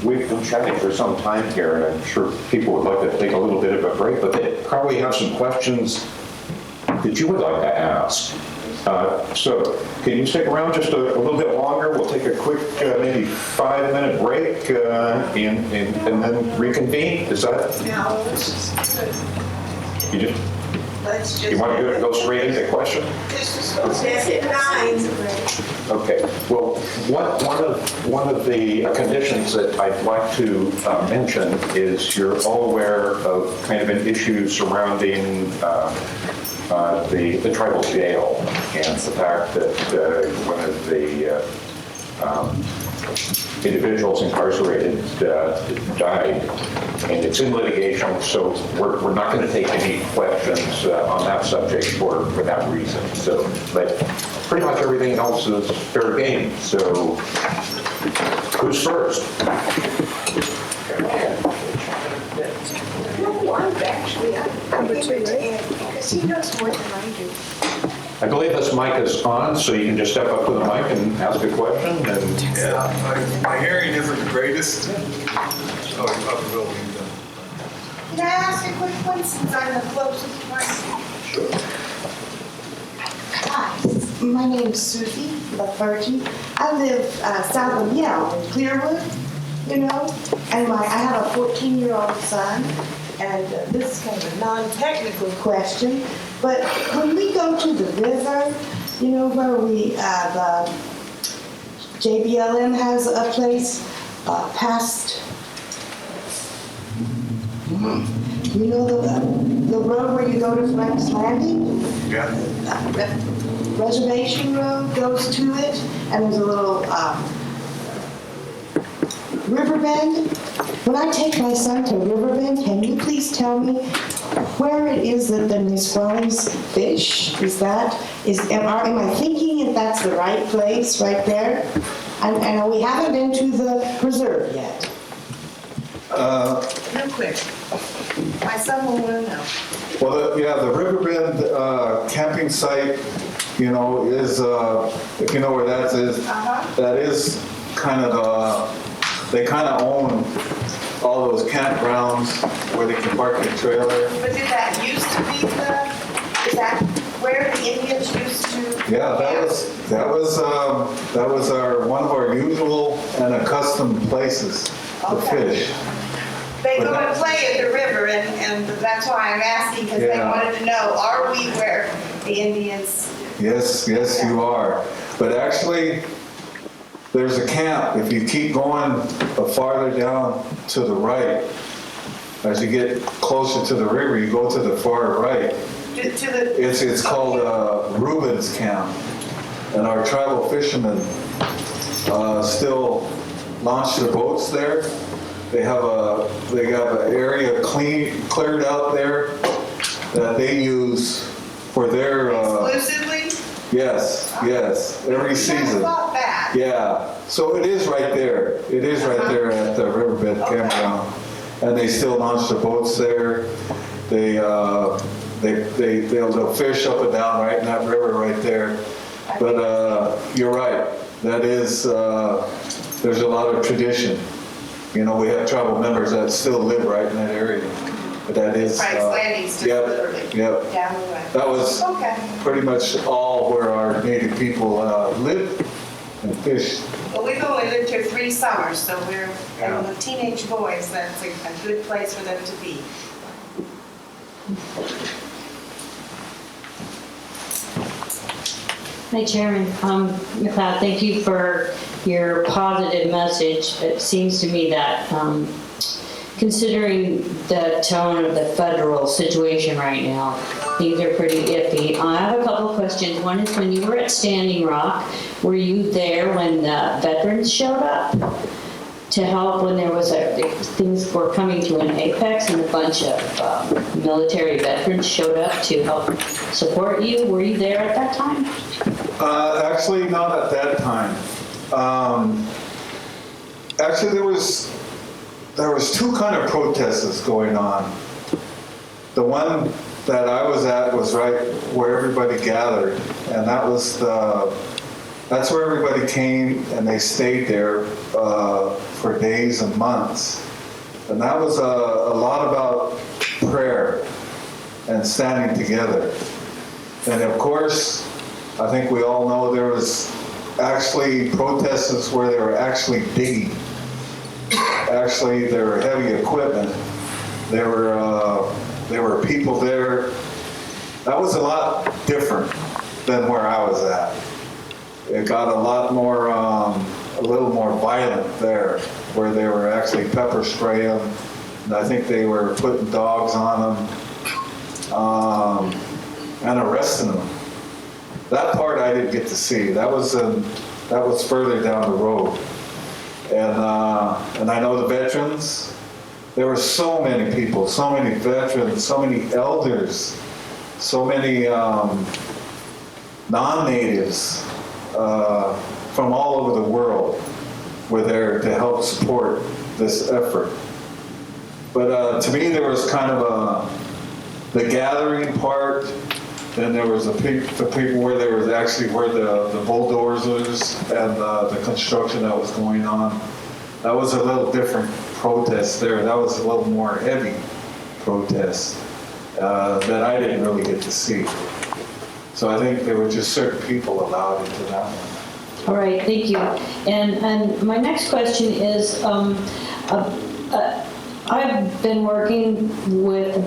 We've been chatting for some time here, and I'm sure people would like to take a little bit of a break, but they probably have some questions that you would like to ask. So can you stick around just a little bit longer? We'll take a quick, maybe 5-minute break and then reconvene. Is that? No, this is good. You just, Let's just. you want to go straight into the question? This is at 9. Okay. Well, one of the conditions that I'd like to mention is you're all aware of kind of an issue surrounding the tribal jail and the fact that one of the individuals incarcerated died, and it's in litigation, so we're not going to take any questions on that subject for that reason. So, but pretty much everything else is fair game. So, who's first? No, I'm actually, I'm going to Ed because he knows more than I do. I believe this mic is on, so you can just step up to the mic and ask a question. And Yeah, my hearing isn't the greatest. Oh, I will be done. Can I ask a quick one since I'm the closest person? Sure. Hi, my name's Susie Lafarge. I live south of Yelm in Clearwood, and I have a 14-year-old son, and this is kind of a non-technical question, but when we go to the river, where we, the JBLM has a place past, the road where you go to Frank's Landing? Yeah. Reservation Road goes to it, and there's a little river bend. When I take my son to Riverbend, can you please tell me where it is that the Nisqually's fish? Am I thinking if that's the right place right there? And we haven't been to the preserve yet. Real quick. My son will want to know. Well, the Riverbend camping site, is, if you know where that is, that is kind of, they kind of own all those campgrounds where they can park their trailer. But did that used to be is that where the Indians used to? Yeah, that was one of our usual and accustomed places to Okay. fish. They go But and play at the river, and that's why I'm asking, because they Yeah. wanted to know, are we where the Indians? Yes, you are. But actually, there's a camp. If you keep going farther down to the right, as you get closer to the river, you go to the far right. To the. It's called Reuben's Camp, and our tribal fishermen still launch their boats there. They have an area cleared out there that they use for their Exclusively? yes, every season. That's not bad. Yeah, so it is right there. It is right there at the riverbed campground, and they still launch their boats there. They'll fish up and down right in that river right there. But you're right. That is there's a lot of tradition. You know, we have tribal members that still live right in that area. But that is Frank's Landing, still literally. Yep. Down the way. That was Okay. pretty much all where our native people lived and fished. Well, we've only lived here 3 summers, so we're, Yeah. and with teenage boys, that's a good place for them to be. Hi, Chairman McCloud. Thank you for your positive message. It seems to me that considering the tone of the federal situation right now, things are pretty iffy. I have a couple of questions. One is, when you were at Standing Rock, were you there when the veterans showed up to help when there was things were coming to an apex and a bunch of military veterans showed up to help support you? Were you there at that time? Actually, not at that time. Actually, there was 2 kind of protests going on. The one that I was at was right where everybody gathered, and that's where everybody came and they stayed there for days and months. And that was a lot about prayer and standing together. And of course, I think we all know there was actually protests where they were actually digging. Actually, there were heavy equipment. There were people there. That was a lot different than where I was at. It got a lot more, a little more violent there, where they were actually pepper spraying, and I think they were putting dogs on them and arresting them. That part I didn't get to see. That was further down the road. And I know the veterans. There were so many people, so many veterans, so many elders, so many non-natives from all over the world were there to help support this effort. But to me, there was kind of the gathering part. Then there was the people where there was actually where the bulldozers and the construction that was going on. That was a little different protest there. That was a little more heavy protest that I didn't really get to see. So I think there were just certain people allowed into that one. All right, thank you. And my next question is, I've been working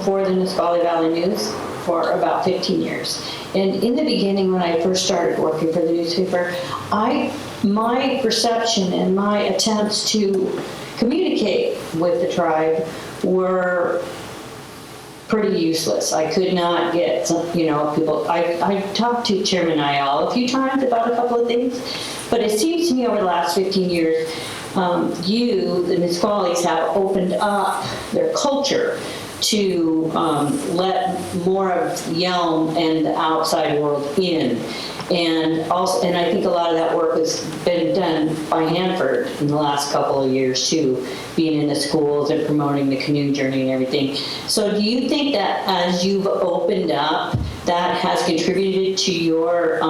for the Nisqually Valley News for about 15 years. And in the beginning, when I first started working for the newspaper, my perception and my attempts to communicate with the tribe were pretty useless. I could not get people. I talked to Chairman Ayala a few times about a couple of things, but it seems to me over the last 15 years, the Nisquallies have opened up their culture to let more of Yelm and the outside world in. And I think a lot of that work has been done by Hanford in the last couple of years too, being in the schools and promoting the canoe journey and everything. So do you think that as you've opened up, that has contributed to your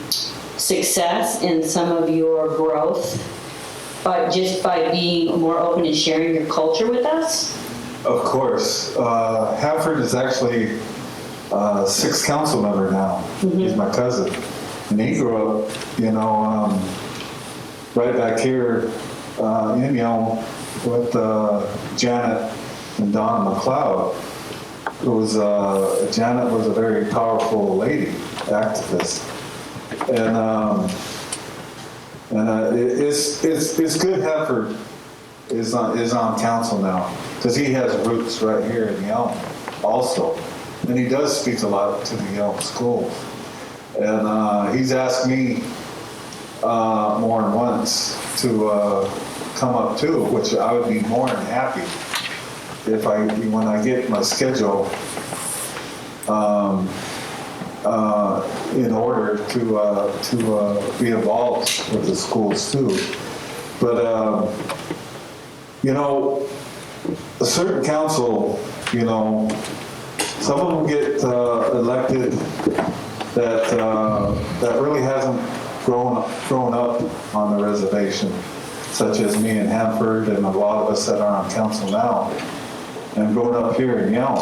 success and some of your growth by being more open and sharing your culture with us? Of course. Hanford is actually a sixth council member now. He's my cousin. And he grew up, right back here in Yelm with Janet and Don McCloud. Janet was a very powerful lady, activist. It's good Hanford is on council now, because he has roots right here in Yelm also. And he does speak a lot to the Yelm schools. And he's asked me more than once to come up too, which I would be more than happy when I get my schedule in order to be involved with the schools too. But a certain council, some of them get elected that really hasn't grown up on the reservation, such as me and Hanford and a lot of us that are on council now, and grown up here in Yelm.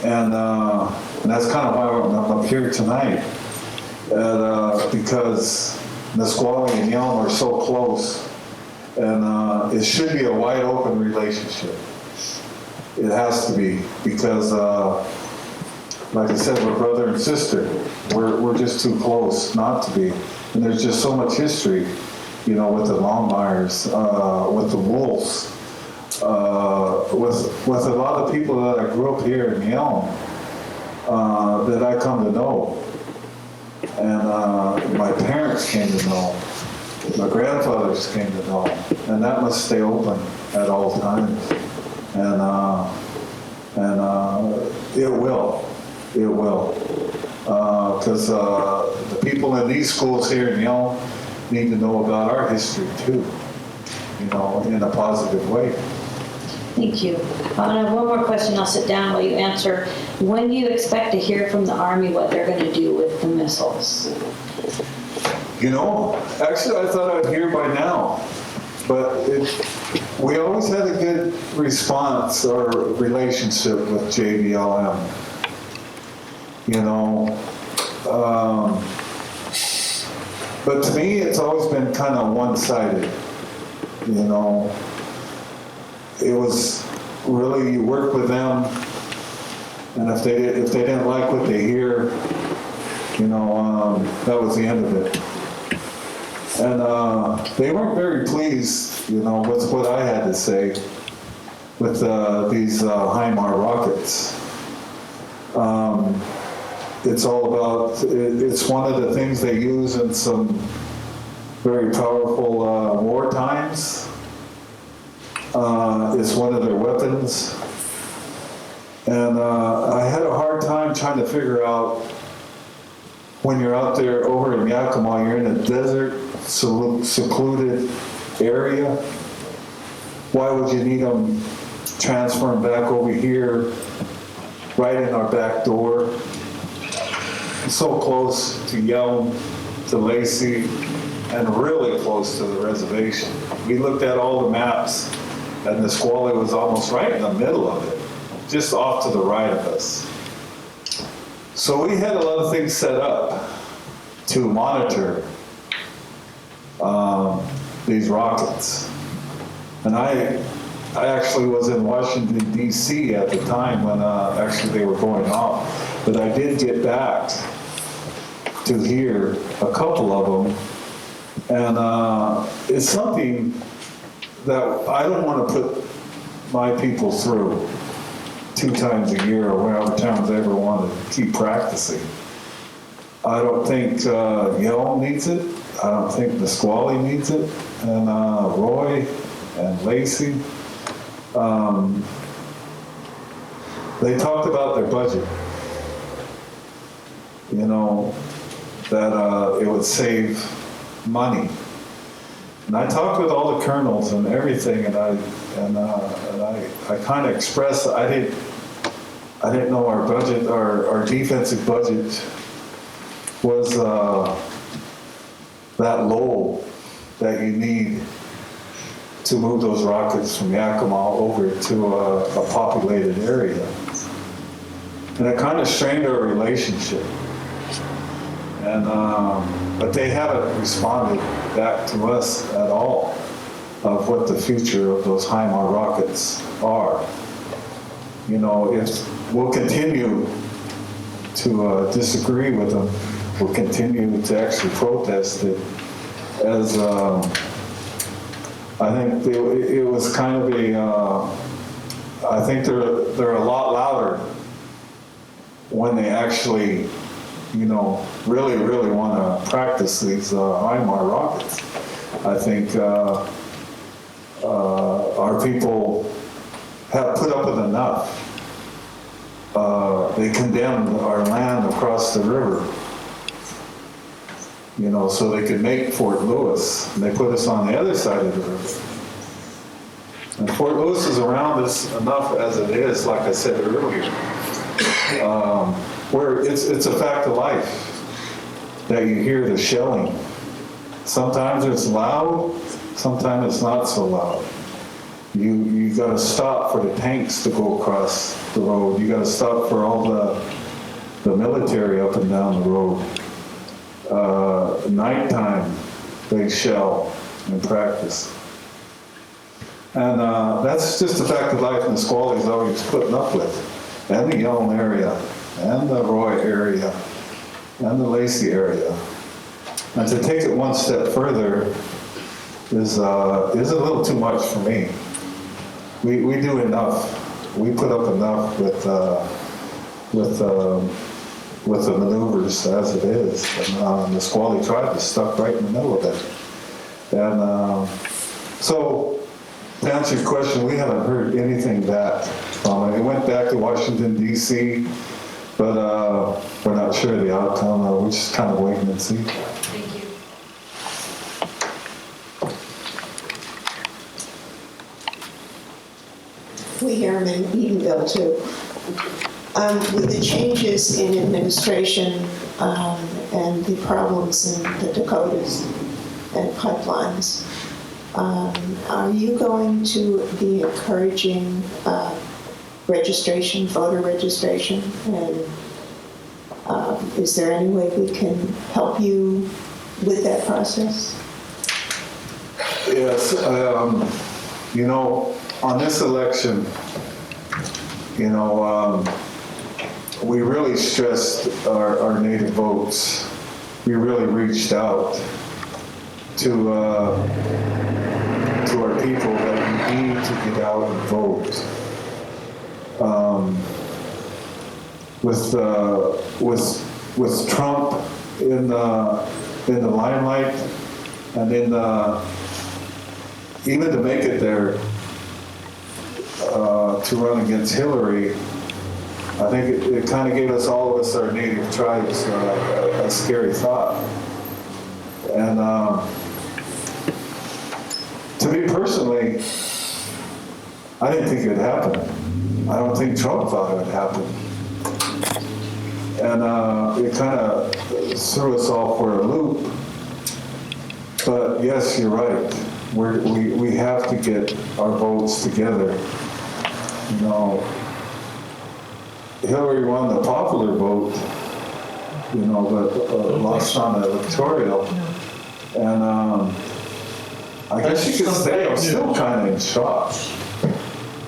And that's kind of why I'm up here tonight, because Nisqually and Yelm are so close, and it should be a wide open relationship. It has to be, because like I said, we're brother and sister. We're just too close not to be. And there's just so much history, with the Longmires, with the Wolves, with a lot of people that I grew up here in Yelm, that I come to know. And my parents came to know. My grandfathers came to know. And that must stay open at all times. And it will. It will. Because the people in these schools here in Yelm need to know about our history too, in a positive way. Thank you. I have one more question. I'll sit down while you answer. When do you expect to hear from the Army what they're going to do with the missiles? Actually, I thought I'd hear by now. But we always had a good response or relationship with JBLM. But to me, it's always been kind of one-sided. It was really, you work with them, and if they didn't like what they hear, that was the end of it. And they weren't very pleased, with what I had to say with these HIMAR rockets. It's all about, it's one of the things they use in some very powerful war times. It's one of their weapons. And I had a hard time trying to figure out, when you're out there over in Yakima, you're in a desert, secluded area, why would you need them transferring back over here, right in our back door? So close to Yelm, to Lacey, and really close to the reservation. We looked at all the maps, and Nisqually was almost right in the middle of it, just off to the right of us. So we had a lot of things set up to monitor these rockets. And I actually was in Washington, D.C. at the time when actually they were going off. But I did get back to hear a couple of them. And it's something that I don't want to put my people through 2 times a year or whatever times they ever want to keep practicing. I don't think Yelm needs it. I don't think Nisqually needs it. And Roy and Lacey, they talked about their budget. That it would save money. And I talked with all the colonels and everything, and I kind of expressed I didn't know our budget, our defensive budget was that low that you need to move those rockets from Yakima over to a populated area. And it kind of strained our relationship. And, but they haven't responded back to us at all of what the future of those HIMAR rockets are. You know, if we'll continue to disagree with them, we'll continue to actually protest it, as I think it was kind of I think they're a lot louder when they actually, you know, really want to practice these HIMAR rockets. I think our people have put up with enough. They condemned our land across the river, you know, so they could make Fort Lewis, and they put us on the other side of the river. And Fort Lewis is around us enough as it is, like I said earlier, where it's a fact of life that you hear the shelling. Sometimes it's loud, sometimes it's not so loud. You got to stop for the tanks to go across the road. You got to stop for all the military up and down the road. Nighttime, they shell and practice. And that's just a fact of life Nisqually's always putting up with. And the Yelm area, and the Roy area, and the Lacey area. And to take it one step further is a little too much for me. We do enough. We put up enough with the maneuvers as it is. And the Nisqually Tribe is stuck right in the middle of it. And so, to answer your question, we haven't heard anything back from it. It went back to Washington, D.C., but we're not sure of the outcome. We're just kind of waiting and see. Thank you. We hear them in Edenville too. With the changes in administration and the problems in the Dakotas and pipelines, are you going to be encouraging registration, voter registration? And is there any way we can help you with that process? Yes, you know, on this election, you know, we really stressed our native votes. We really reached out to our people that we need to get out and vote. With Trump in the limelight, and then even to make it there to run against Hillary, I think it kind of gave all of us, our native tribes, a scary thought. And to me personally, I didn't think it would happen. I don't think Trump thought it would happen. And it kind of threw us all for a loop. But yes, you're right. We have to get our votes together. You know, Hillary won the popular vote, you know, but lost on the electoral. And I guess you could say I'm still kind of in shock.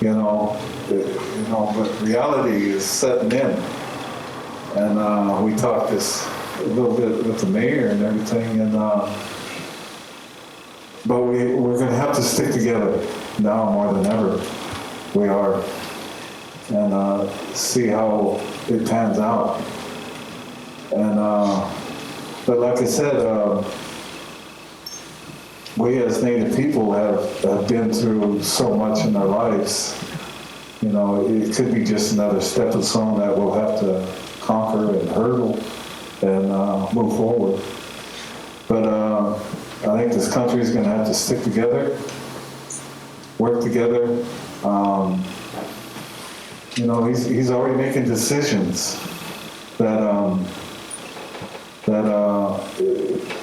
You know, but reality is setting in. And we talked this a little bit with the mayor and everything, and but we're going to have to stick together now more than ever. We are, and see how it pans out. And but like I said, we as Native people have been through so much in our lives. You know, it could be just another stepping stone that we'll have to conquer and hurdle and move forward. But I think this country is going to have to stick together, work together. You know, he's already making decisions that that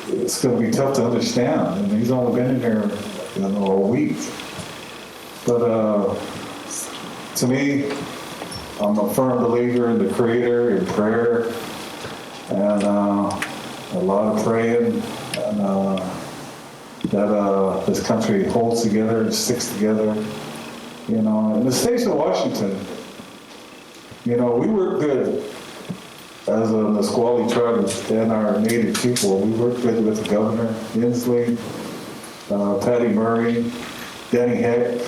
it's going to be tough to understand. And he's only been in there, a week. But to me, I'm a firm believer in the Creator, in prayer, and a lot of praying, and that this country holds together and sticks together. In the states of Washington, we work good as a Nisqually Tribe and our native people. We work good with the governor, Inslee, Patty Murray, Denny Heck,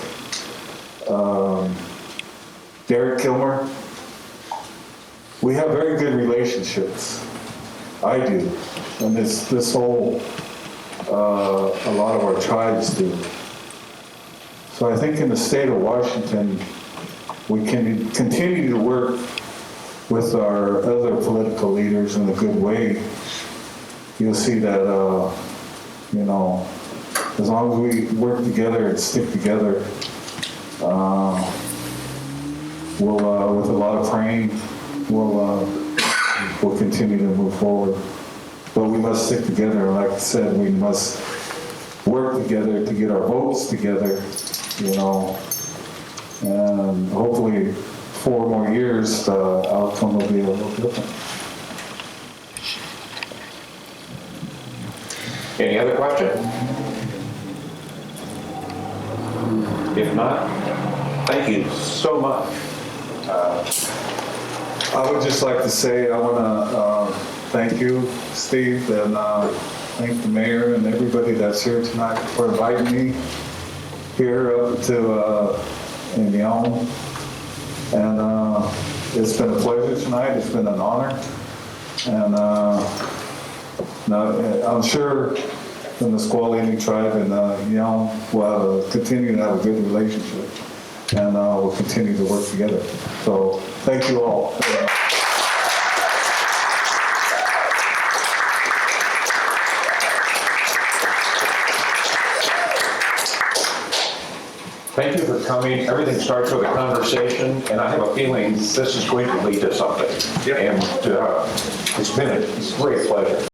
Derek Kilmer. We have very good relationships. I do. And this whole, a lot of our tribes do. So I think in the state of Washington, we can continue to work with our other political leaders in a good way. You'll see that, as long as we work together and stick together, we'll, with a lot of praying, we'll continue to move forward. But we must stick together. Like I said, we must work together to get our votes together, and hopefully 4 more years, the outcome will be a little different. Any other question? If not, thank you so much. I would just like to say I want to thank you, Steve, and thank the mayor and everybody that's here tonight for inviting me here up to in Yelm. And it's been a pleasure tonight. It's been an honor. And I'm sure the Nisqually Tribe and Yelm will continue to have a good relationship. And we'll continue to work together. So thank you all. Thank you for coming. Everything starts with a conversation, and I have a feeling this is going to lead to something. And it's been a great pleasure.